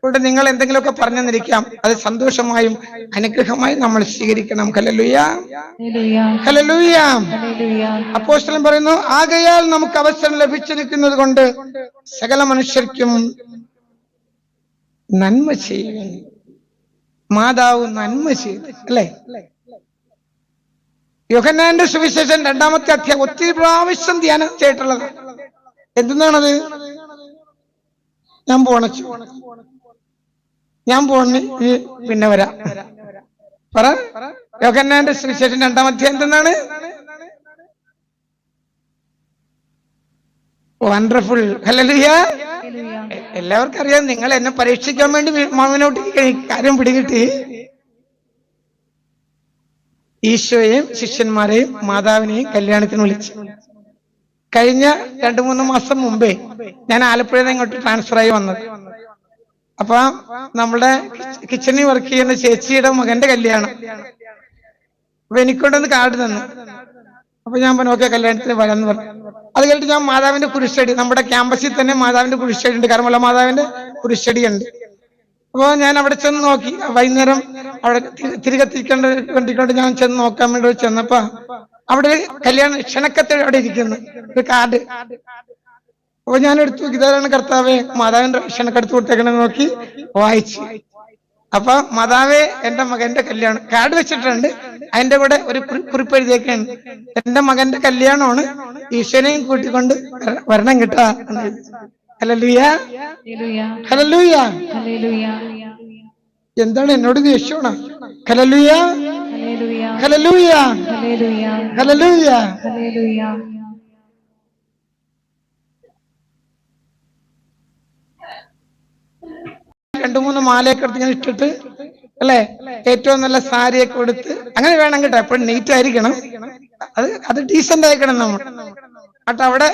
[SPEAKER 1] കൊണ്ട് നിങ്ങൾ എന്തെങ്കിലുമൊക്കെ പറഞ്ഞെന്നിരിക്കാം, അത് സന്തോഷമായും അനുഗ്രഹമായും നമ്മൾ സ്വീകരിക്കണം. Hallelujah, hallelujah. അപ്പോസ്തലൻ പറയുന്നു, ആകയാൽ നമുക്ക് അവസരം ലഭിച്ചിരിക്കുന്നത് കൊണ്ട് സകല മനുഷ്യർക്കും നന്മ ചെയ്യുന്നു. മാതാവ് നന്മ ചെയ്തു അല്ലേ. യോഹന്നാന്റെ സുവിശേഷം 2-ാമത്തെ അധ്യായം ഒത്തിരി പ്രാവശ്യം ധ്യാനം ചെയ്തിട്ടുള്ളത്. എന്തെന്നാണത്? ഞാൻ പോണ പിന്നെ വരാം. പറ, യോഹന്നാന്റെ സുവിശേഷം 2-ാം അധ്യായം എന്തെന്നാണ്? Wonderful, hallelujah. എല്ലാവർക്കും അറിയാം, നിങ്ങൾ എന്നെ പരീക്ഷിക്കാൻ വേണ്ടി മാമനോട്ട് കാര്യം പിടികിട്ടി. ഈശോയെയും ശിഷ്യന്മാരെയും മാതാവിനെയും കല്യാണത്തിന് വിളിച്ചു. കഴിഞ്ഞ 2-3 മാസം മുമ്പേ ഞാൻ ആലപ്പുഴയിൽ നിന്ന് ഇങ്ങോട്ട് ട്രാൻസ്ഫർ ആയി വന്നത്. അപ്പൊ നമ്മുടെ കിച്ചണിൽ വർക്ക് ചെയ്യുന്ന ചേച്ചിയുടെ മകന്റെ കല്യാണം. അപ്പൊ എനിക്കൊണ്ടൊന്ന് കാർഡ് തന്നു. അപ്പൊ ഞാൻ പറഞ്ഞു ഓക്കെ കല്യാണത്തിന് വരാന്ന് പറഞ്ഞു. അത് കഴിഞ്ഞിട്ട് ഞാൻ മാതാവിന്റെ കുരിശടി, നമ്മുടെ ക്യാമ്പസിൽ തന്നെ മാതാവിന്റെ കുരിശടി ഉണ്ട്, കർമ്മല മാതാവിന്റെ കുരിശടി ഉണ്ട്. അപ്പൊ ഞാൻ അവിടെ ചെന്ന് നോക്കി. വൈകുന്നേരം അവിടെ തിരികെ തിരിക്കൊണ്ട് ഞാൻ ചെന്ന് നോക്കാൻ വേണ്ടി ചെന്നപ്പോ അവിടെ കല്യാണ ക്ഷണക്കത്ത് അവിടെ ഇരിക്കുന്നു, ഒരു കാർഡ്. അപ്പൊ ഞാൻ എടുത്തു നോക്കി, ഇതാണ് കർത്താവെ മാതാവിന്റെ ക്ഷണക്കെടുത്ത് കൊടുത്തേക്കണെന്ന് നോക്കി വായിച്ചു. അപ്പൊ മാതാവേ എന്റെ മകന്റെ കല്യാണം കാർഡ് വെച്ചിട്ടുണ്ട്, അതിന്റെ കൂടെ ഒരു കുറിപ്പ് എഴുതിയേക്കാണ്, എന്റെ മകന്റെ കല്യാണമാണ്, ഈശ്വരനെയും കൂട്ടിക്കൊണ്ട് വരണം കിട്ടാ. Hallelujah, hallelujah. എന്താണ് എന്നോട് ദേഷ്യമാണ്? ഹല്ലേലൂയ, ഹല്ലേലൂയ, ഹല്ലേലൂയ. 2-3 മാലയൊക്കെ എടുത്ത് ഇങ്ങനെ ഇട്ടിട്ട് അല്ലെ, ഏറ്റവും നല്ല സാരിയൊക്കെ കൊടുത്ത് അങ്ങനെ വേണം കേട്ടോ. എപ്പോഴും നീറ്റ് ആയിരിക്കണം, അത് ഡീസന്റ് ആയിരിക്കണം നമ്മൾ. എന്നിട്ട് അവിടെ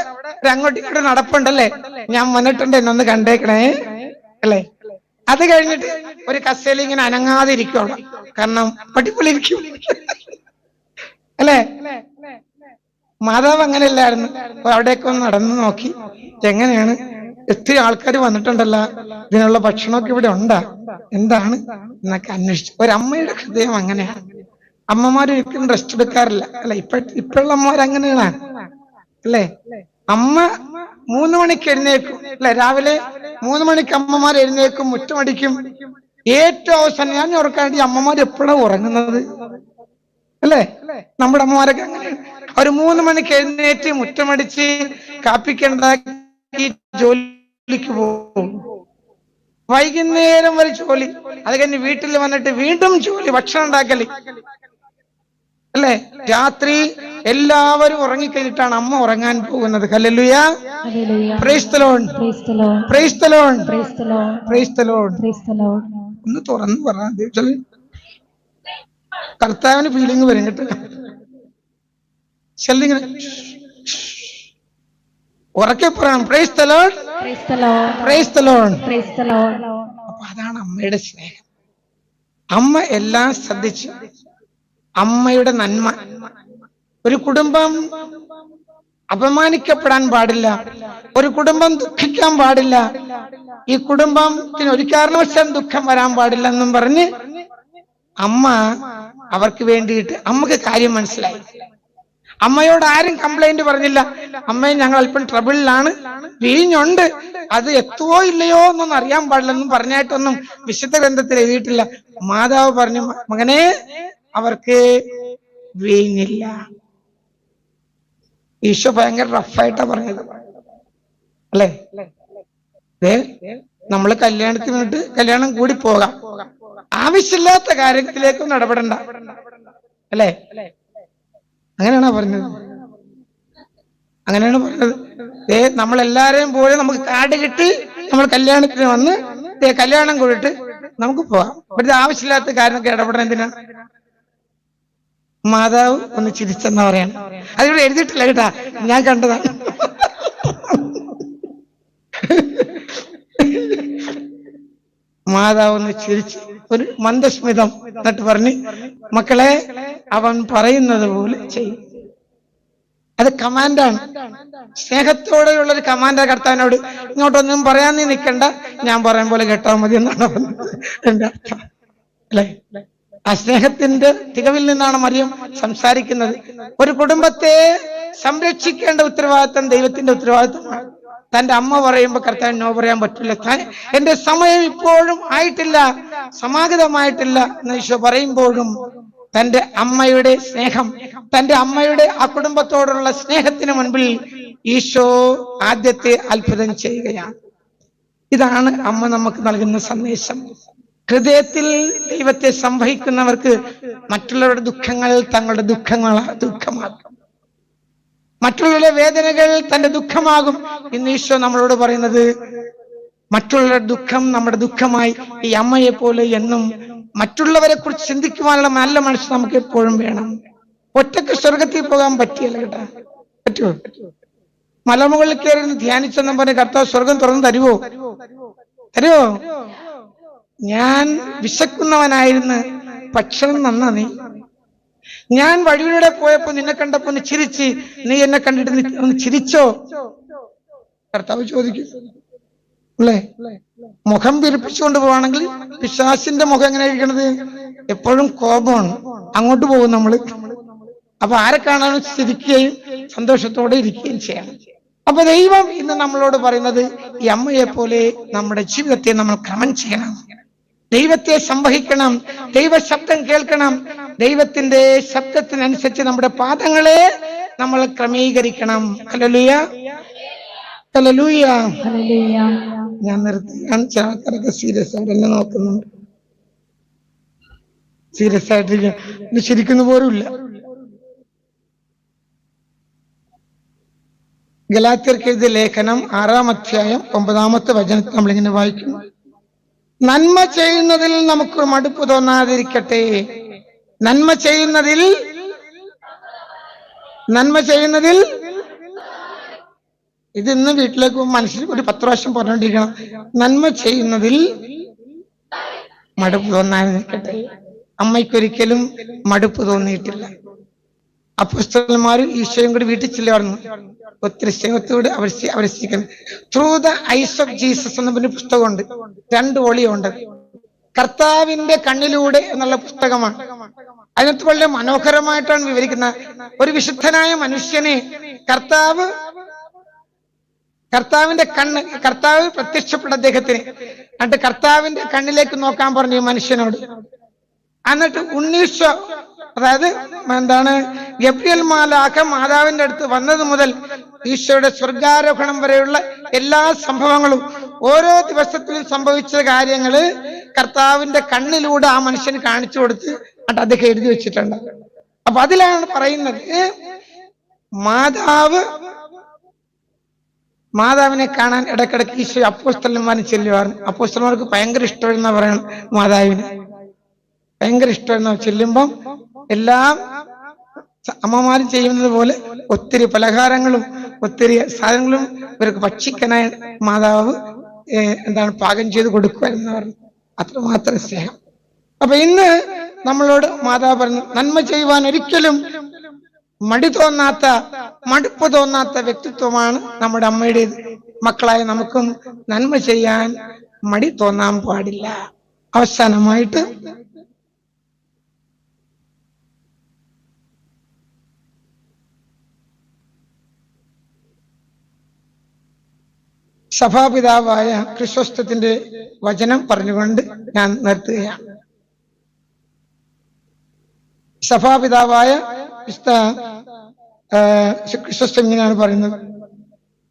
[SPEAKER 1] അങ്ങോട്ടും ഇങ്ങോട്ടും നടപ്പുണ്ടല്ലേ, ഞാൻ വന്നിട്ടുണ്ട് എന്നൊന്ന് കണ്ടേക്കണേ അല്ലേ. അത് കഴിഞ്ഞിട്ട് ഒരു കസേല ഇങ്ങനെ അനങ്ങാതെ ഇരിക്കണം, കാരണം പട്ടിപ്പൊളിരിക്കും അല്ലേ. മാതാവ് അങ്ങനെയല്ലായിരുന്നു. അപ്പൊ അവിടെയൊക്കെ ഒന്ന് നടന്നു നോക്കി, എങ്ങനെയാണ്, ഒത്തിരി ആൾക്കാർ വന്നിട്ടുണ്ടല്ലോ, ഇതിനുള്ള ഭക്ഷണമൊക്കെ ഇവിടെ ഉണ്ടാ, എന്താണ് എന്നൊക്കെ അന്വേഷിച്ചു. ഒരമ്മയുടെ ഹൃദയം അങ്ങനെയാണ്. അമ്മമാർ ഒരിക്കലും റെസ്റ്റ് എടുക്കാറില്ല, അല്ലെ? ഇപ്പോഴുള്ള അമ്മമാർ അങ്ങനെയാണ്, അല്ലേ? അമ്മ 3 മണിക്ക് എഴുന്നേക്കും, അല്ലെ? രാവിലെ 3 മണിക്ക് അമ്മമാർ എഴുന്നേക്കും, മുറ്റമടിക്കും. ഏറ്റവും അവസാനം ഞാൻ ഓർക്കാണ്ട് അമ്മമാർ എപ്പോഴാണ് ഉറങ്ങുന്നത്, അല്ലേ? നമ്മുടെ അമ്മമാരൊക്കെ അങ്ങനെയാണ്. ഒരു 3 മണിക്ക് എഴുന്നേറ്റ് മുറ്റമടിച്ച് കാപ്പിക്കുണ്ടാക്കി ജോലിക്ക് പോകും. വൈകുന്നേരം വരെ ജോലി, അത് കഴിഞ്ഞ് വീട്ടിൽ വന്നിട്ട് വീണ്ടും ജോലി, ഭക്ഷണം ഉണ്ടാക്കല്, അല്ലേ? രാത്രി എല്ലാവരും ഉറങ്ങിക്കഴിഞ്ഞിട്ടാണ് അമ്മ ഉറങ്ങാൻ പോകുന്നത്. Hallelujah, praise the lord, praise the lord, praise the Lord. ഒന്ന് തുറന്നു പറഞ്ഞാൽ കർത്താവിന് ഫീലിംഗ് വരും കേട്ടോ. ചെല്ലിങ്ങനെ ഉറക്കെ പറയാം, price the lord, praise the Lord. അപ്പൊ അതാണ് അമ്മയുടെ സ്നേഹം. അമ്മ എല്ലാം ശ്രദ്ധിച്ചു, അമ്മയുടെ നന്മ. ഒരു കുടുംബം അപമാനിക്കപ്പെടാൻ പാടില്ല, ഒരു കുടുംബം ദുഃഖിക്കാൻ പാടില്ല, ഈ കുടുംബത്തിന് ഒരു കാരണവശാലും ദുഃഖം വരാൻ പാടില്ല എന്നും പറഞ്ഞ് അമ്മ അവർക്ക് വേണ്ടിയിട്ട്, അമ്മക്ക് കാര്യം മനസ്സിലായി. അമ്മയോട് ആരും കംപ്ലൈന്റ് പറഞ്ഞില്ല, അമ്മയെ ഞങ്ങൾ അല്പം ട്രബിളിലാണ്, വീഞ്ഞുണ്ട്, അത് എത്തുവോ ഇല്ലയോ എന്നൊന്നും അറിയാൻ പാടില്ലെന്നും പറഞ്ഞായിട്ടൊന്നും വിശുദ്ധ ഗ്രന്ഥത്തിൽ എഴുതിയിട്ടില്ല. മാതാവ് പറഞ്ഞു, മകനെ അവർക്ക് വീഞ്ഞില്ല. ഈശോ ഭയങ്കര റഫായിട്ടാ പറഞ്ഞത്, അല്ലേ? നമ്മൾ കല്യാണത്തിന് വേണ്ടി കല്യാണം കൂടി പോകാം, ആവശ്യമില്ലാത്ത കാര്യത്തിലേക്കൊന്നും ഇടപെടണ്ട, അല്ലേ? അങ്ങനെയാണോ പറഞ്ഞത്? അങ്ങനെയാണ് പറഞ്ഞത്. നമ്മളെല്ലാരെയും പോലെ നമുക്ക് കാർഡ് കിട്ടി, നമ്മൾ കല്യാണത്തിന് വന്ന് കല്യാണം കൂടിയിട്ട് നമുക്ക് പോകാം. ഇവിടുത്തെ ആവശ്യമില്ലാത്ത കാര്യമൊക്കെ ഇടപെടണം എന്തിനാ? മാതാവ് ഒന്ന് ചിരിച്ചെന്നാ പറയണം. അതിവിടെ എഴുതിയിട്ടില്ല കേട്ടാ, ഞാൻ കണ്ടതാണ്. മാതാവ് ഒന്ന് ചിരിച്ച് ഒരു മന്ദസ്മിതം എന്നിട്ട് പറഞ്ഞ്, മക്കളെ അവൻ പറയുന്നത് പോലെ ചെയ്യും. അത് കമാൻഡാണ്, സ്നേഹത്തോടെയുള്ളൊരു കമാൻഡാ കർത്താവിനോട്. ഇങ്ങോട്ടൊന്നും പറയാൻ നീ നിൽക്കണ്ട, ഞാൻ പറയാൻ പോലെ കേട്ടാൽ മതി എന്നാണ് എന്റെ അർത്ഥം, അല്ലെ? ആ സ്നേഹത്തിന്റെ തികവിൽ നിന്നാണ് മറിയം സംസാരിക്കുന്നത്. ഒരു കുടുംബത്തെ സംരക്ഷിക്കേണ്ട ഉത്തരവാദിത്വം ദൈവത്തിന്റെ ഉത്തരവാദിത്വമാണ്. തന്റെ അമ്മ പറയുമ്പോ കർത്താവിന് നോ പറയാൻ പറ്റില്ല. എന്റെ സമയം ഇപ്പോഴും ആയിട്ടില്ല, സമാഗതമായിട്ടില്ല എന്ന് ഈശോ പറയുമ്പോഴും തന്റെ അമ്മയുടെ സ്നേഹം, തന്റെ അമ്മയുടെ ആ കുടുംബത്തോടുള്ള സ്നേഹത്തിന് മുൻപിൽ ഈശോ ആദ്യത്തെ അത്ഭുതം ചെയ്യുകയാണ്. ഇതാണ് അമ്മ നമുക്ക് നൽകുന്ന സന്ദേശം. ഹൃദയത്തിൽ ദൈവത്തെ സംവഹിക്കുന്നവർക്ക് മറ്റുള്ളവരുടെ ദുഃഖങ്ങൾ തങ്ങളുടെ ദുഃഖമാകും, മറ്റുള്ളവരുടെ വേദനകൾ തന്റെ ദുഃഖമാകും. ഇന്ന് ഈശോ നമ്മളോട് പറയുന്നത്, മറ്റുള്ളവരുടെ ദുഃഖം നമ്മുടെ ദുഃഖമായി ഈ അമ്മയെ പോലെ എന്നും മറ്റുള്ളവരെ കുറിച്ച് ചിന്തിക്കുവാനുള്ള നല്ല മനസ്സ് നമുക്ക് എപ്പോഴും വേണം. ഒറ്റക്ക് സ്വർഗത്തിൽ പോകാൻ പറ്റിയല്ല കേട്ടാ, പറ്റുമോ? മലമുകളിൽ കയറി ധ്യാനിച്ചെന്നും പറഞ്ഞ് കർത്താവ് സ്വർഗം തുറന്നു തരുവോ? ഞാൻ വിശക്കുന്നവനായിരുന്നു, ഭക്ഷണം നന്നാ നീ. ഞാൻ വഴിയിലൂടെ പോയപ്പോ നിന്നെ കണ്ടപ്പോ ഒന്ന് ചിരിച്ച്, നീ എന്നെ കണ്ടിട്ട് ഒന്ന് ചിരിച്ചോ? കർത്താവ് ചോദിക്കും, അല്ലേ? മുഖം വിരിപ്പിച്ചുകൊണ്ട് പോവാണെങ്കിൽ പിശാചിന്റെ മുഖം എങ്ങനെ ഇരിക്കണത്? എപ്പോഴും കോപമാണ്, അങ്ങോട്ട് പോകും നമ്മള്. അപ്പൊ ആരെ കാണാനും ചിരിക്കുകയും സന്തോഷത്തോടെ ഇരിക്കുകയും ചെയ്യണം. അപ്പൊ ദൈവം ഇന്ന് നമ്മളോട് പറയുന്നത്, ഈ അമ്മയെ പോലെ നമ്മുടെ ജീവിതത്തെ നമ്മൾ ക്രമം ചെയ്യണം, ദൈവത്തെ സംവഹിക്കണം, ദൈവ ശബ്ദം കേൾക്കണം, ദൈവത്തിന്റെ ശബ്ദത്തിനനുസരിച്ച് നമ്മുടെ പാദങ്ങളെ നമ്മൾ ക്രമീകരിക്കണം. Hallelujah, hallelujah. ഞാൻ നിർത്തി. ചില ആൾക്കാരൊക്കെ സീരിയസ് ആയിട്ട് എന്നെ നോക്കുന്നുണ്ട്, സീരിയസ് ആയിട്ട് ശരിക്കുന്ന പോലും ഇല്ല. ഗലാത്യർക്ക് എഴുതിയ ലേഖനം 6-ാം അധ്യായം 9-ാമത്തെ വചനത്തിൽ നമ്മളിങ്ങനെ വായിക്കുന്നു, നന്മ ചെയ്യുന്നതിൽ നമുക്ക് മടുപ്പ് തോന്നാതിരിക്കട്ടെ. നന്മ ചെയ്യുന്നതിൽ ഇത് ഇന്ന് വീട്ടിലേക്ക് മനസ്സിൽ ഒരു 10 പ്രാവശ്യം പറഞ്ഞോണ്ടിരിക്കണം. നന്മ ചെയ്യുന്നതിൽ മടുപ്പ് തോന്നാതിരിക്കട്ടെ. അമ്മയ്ക്കൊരിക്കലും മടുപ്പ് തോന്നിയിട്ടില്ല. അപ്പോസ്തലന്മാരും ഈശോയും കൂടി വീട്ടിൽ ചെല്ലുമായിരുന്നു. ഒത്തിരി സ്നേഹത്തോട് അവരെ സ്വീകരിക്കുന്നത്. Through the ice of Jesus എന്ന ഒരു പുസ്തകമുണ്ട്, 2 വോളിയുണ്ട്. കർത്താവിന്റെ കണ്ണിലൂടെ എന്നുള്ള പുസ്തകമാണ്. അതിനകത്ത് വളരെ മനോഹരമായിട്ടാണ് വിവരിക്കുന്നത്. ഒരു വിശുദ്ധനായ മനുഷ്യനെ കർത്താവ് പ്രത്യക്ഷപ്പെട്ട അദ്ദേഹത്തിന്, എന്നിട്ട് കർത്താവിന്റെ കണ്ണിലേക്ക് നോക്കാൻ പറഞ്ഞു ഈ മനുഷ്യനോട്. എന്നിട്ട് ഉണ്ണീശോ, അതായത് ഗബ്രിയേൽ മാലാഖ മാതാവിന്റെ അടുത്ത് വന്നത് മുതൽ ഈശോയുടെ സ്വർഗാരോഹണം വരെയുള്ള എല്ലാ സംഭവങ്ങളും, ഓരോ ദിവസത്തിലും സംഭവിച്ച കാര്യങ്ങള് കർത്താവിന്റെ കണ്ണിലൂടെ ആ മനുഷ്യന് കാണിച്ചു കൊടുത്ത് എന്നിട്ട് അദ്ദേഹം എഴുതി വെച്ചിട്ടുണ്ട്. അപ്പൊ അതിലാണ് പറയുന്നത്, മാതാവിനെ കാണാൻ ഇടയ്ക്കിടയ്ക്ക് ഈശോ അപ്പോസ്തലന്മാരിൽ ചെല്ലുമായിരുന്നു. അപ്പോസ്തലന്മാർക്ക് ഭയങ്കര ഇഷ്ടമെന്നാ പറയണം, മാതാവിന് ഭയങ്കര ഇഷ്ടമെന്ന. ചെല്ലുമ്പം എല്ലാം അമ്മമാരും ചെയ്യുന്നത് പോലെ ഒത്തിരി പലഹാരങ്ങളും ഒത്തിരി സാധനങ്ങളും ഇവർക്ക് ഭക്ഷിക്കാനായി മാതാവ് പാകം ചെയ്ത് കൊടുക്കുമായിരുന്നു പറഞ്ഞു. അത്രമാത്രം സ്നേഹം. അപ്പൊ ഇന്ന് നമ്മളോട് മാതാവ് പറഞ്ഞു, നന്മ ചെയ്യുവാൻ ഒരിക്കലും മടുപ്പ് തോന്നാത്ത വ്യക്തിത്വമാണ് നമ്മുടെ അമ്മയുടേത്. മക്കളായ നമുക്കും നന്മ ചെയ്യാൻ മടി തോന്നാൻ പാടില്ല. അവസാനമായിട്ട് സഭാപിതാവായ ക്രിസോസ്റ്റത്തിന്റെ വചനം പറഞ്ഞുകൊണ്ട് ഞാൻ നിർത്തുകയാണ്. സഭാപിതാവായ ക്രിസോസ്റ്റം ഇങ്ങനെയാണ് പറയുന്നത്: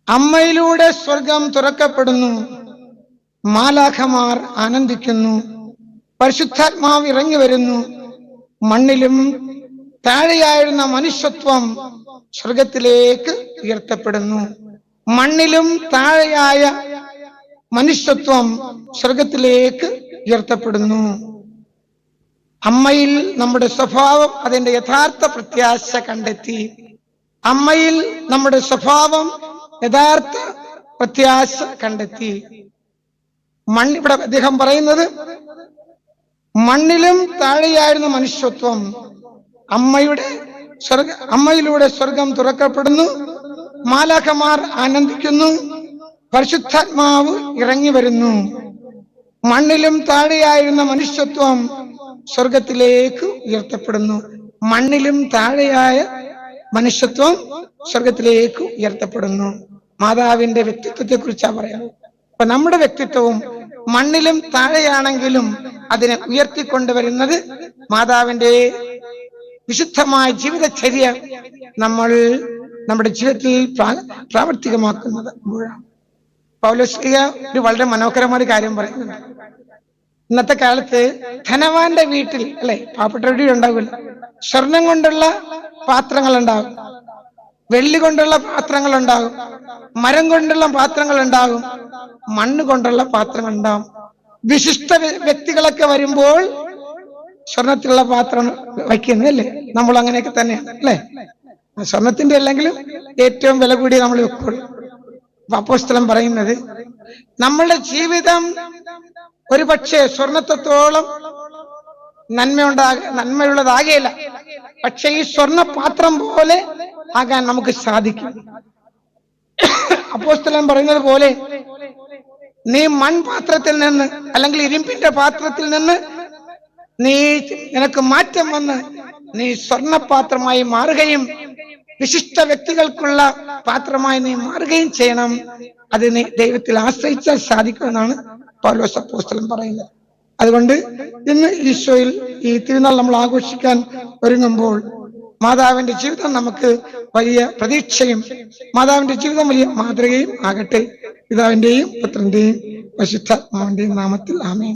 [SPEAKER 1] അമ്മയിലൂടെ സ്വർഗം തുറക്കപ്പെടുന്നു, മാലാഖമാർ ആനന്ദിക്കുന്നു, പരിശുദ്ധാത്മാവ് ഇറങ്ങി വരുന്നു, മണ്ണിലും താഴെയായിരുന്ന മനുഷ്യത്വം സ്വർഗത്തിലേക്ക് ഉയർത്തപ്പെടുന്നു. മണ്ണിലും താഴെയായ മനുഷ്യത്വം സ്വർഗത്തിലേക്ക് ഉയർത്തപ്പെടുന്നു. അമ്മയിൽ നമ്മുടെ സ്വഭാവം അതിന്റെ യഥാർത്ഥ പ്രത്യാശ കണ്ടെത്തി. അമ്മയിൽ നമ്മുടെ സ്വഭാവം യഥാർത്ഥ പ്രത്യാശ കണ്ടെത്തി. ഇവിടെ അദ്ദേഹം പറയുന്നത്, മണ്ണിലും താഴെയായിരുന്ന മനുഷ്യത്വം അമ്മയിലൂടെ സ്വർഗം തുറക്കപ്പെടുന്നു, മാലാഖമാർ ആനന്ദിക്കുന്നു, പരിശുദ്ധാത്മാവ് ഇറങ്ങി വരുന്നു. മണ്ണിലും താഴെയായിരുന്ന മനുഷ്യത്വം സ്വർഗത്തിലേക്ക് ഉയർത്തപ്പെടുന്നു. മണ്ണിലും താഴെയായ മനുഷ്യത്വം സ്വർഗത്തിലേക്ക് ഉയർത്തപ്പെടുന്നു. മാതാവിന്റെ വ്യക്തിത്വത്തെ കുറിച്ചാണ് പറയുന്നത്. അപ്പൊ നമ്മുടെ വ്യക്തിത്വവും മണ്ണിലും താഴെയാണെങ്കിലും അതിനെ ഉയർത്തിക്കൊണ്ടുവരുന്നത് മാതാവിന്റെ വിശുദ്ധമായ ജീവിതചര്യ നമ്മൾ നമ്മുടെ ജീവിതത്തിൽ പ്രാവർത്തികമാക്കുന്നത്. പൗലോസ്ലീഹ ഒരു വളരെ മനോഹരമായ കാര്യം പറയുന്നുണ്ട്. ഇന്നത്തെ കാലത്ത് ധനവാന്റെ വീട്ടിൽ അല്ലെ, പാവപ്പെട്ടവരുടെ ഉണ്ടാവില്ല, സ്വർണം കൊണ്ടുള്ള പാത്രങ്ങൾ ഉണ്ടാകും, വെള്ളി കൊണ്ടുള്ള പാത്രങ്ങൾ ഉണ്ടാകും, മരം കൊണ്ടുള്ള പാത്രങ്ങൾ ഉണ്ടാകും, മണ്ണ് കൊണ്ടുള്ള പാത്രങ്ങൾ ഉണ്ടാകും. വിശിഷ്ട വ്യക്തികളൊക്കെ വരുമ്പോൾ സ്വർണത്തിലുള്ള പാത്രം വയ്ക്കുന്നല്ലേ, നമ്മൾ അങ്ങനെയൊക്കെ തന്നെയാണ് അല്ലെ. സ്വർണത്തിന്റെ അല്ലെങ്കിലും ഏറ്റവും വില കൂടി നമ്മൾ വെക്കുള്ളൂ. അപ്പോസ്തലൻ പറയുന്നത്, നമ്മളുടെ ജീവിതം ഒരു പക്ഷേ സ്വർണത്തോളം നന്മയുള്ളതാകേല, പക്ഷെ ഈ സ്വർണപാത്രം പോലെ ആകാൻ നമുക്ക് സാധിക്കും. അപ്പോസ്തലൻ പറയുന്നത് പോലെ, നീ മൺപാത്രത്തിൽ നിന്ന് അല്ലെങ്കിൽ ഇരുമ്പിന്റെ പാത്രത്തിൽ നിന്ന് നിനക്ക് മാറ്റം വന്ന് നീ സ്വർണപാത്രമായി മാറുകയും വിശിഷ്ട വ്യക്തികൾക്കുള്ള പാത്രമായി നീ മാറുകയും ചെയ്യണം. അത് നീ ദൈവത്തിൽ ആശ്രയിച്ചാൽ സാധിക്കുമെന്നാണ് പൗലോസ് അപ്പോസ്തലൻ പറയുന്നത്. അതുകൊണ്ട് ഇന്ന് ഈശോയിൽ ഈ തിരുനാൾ നമ്മൾ ആഘോഷിക്കാൻ ഒരുങ്ങുമ്പോൾ മാതാവിന്റെ ജീവിതം നമുക്ക് വലിയ പ്രതീക്ഷയും മാതാവിന്റെ ജീവിതം വലിയ മാതൃകയും ആകട്ടെ. പിതാവിന്റെയും പുത്രന്റെയും പരിശുദ്ധാത്മാവിന്റെയും നാമത്തിൽ ആമേൻ.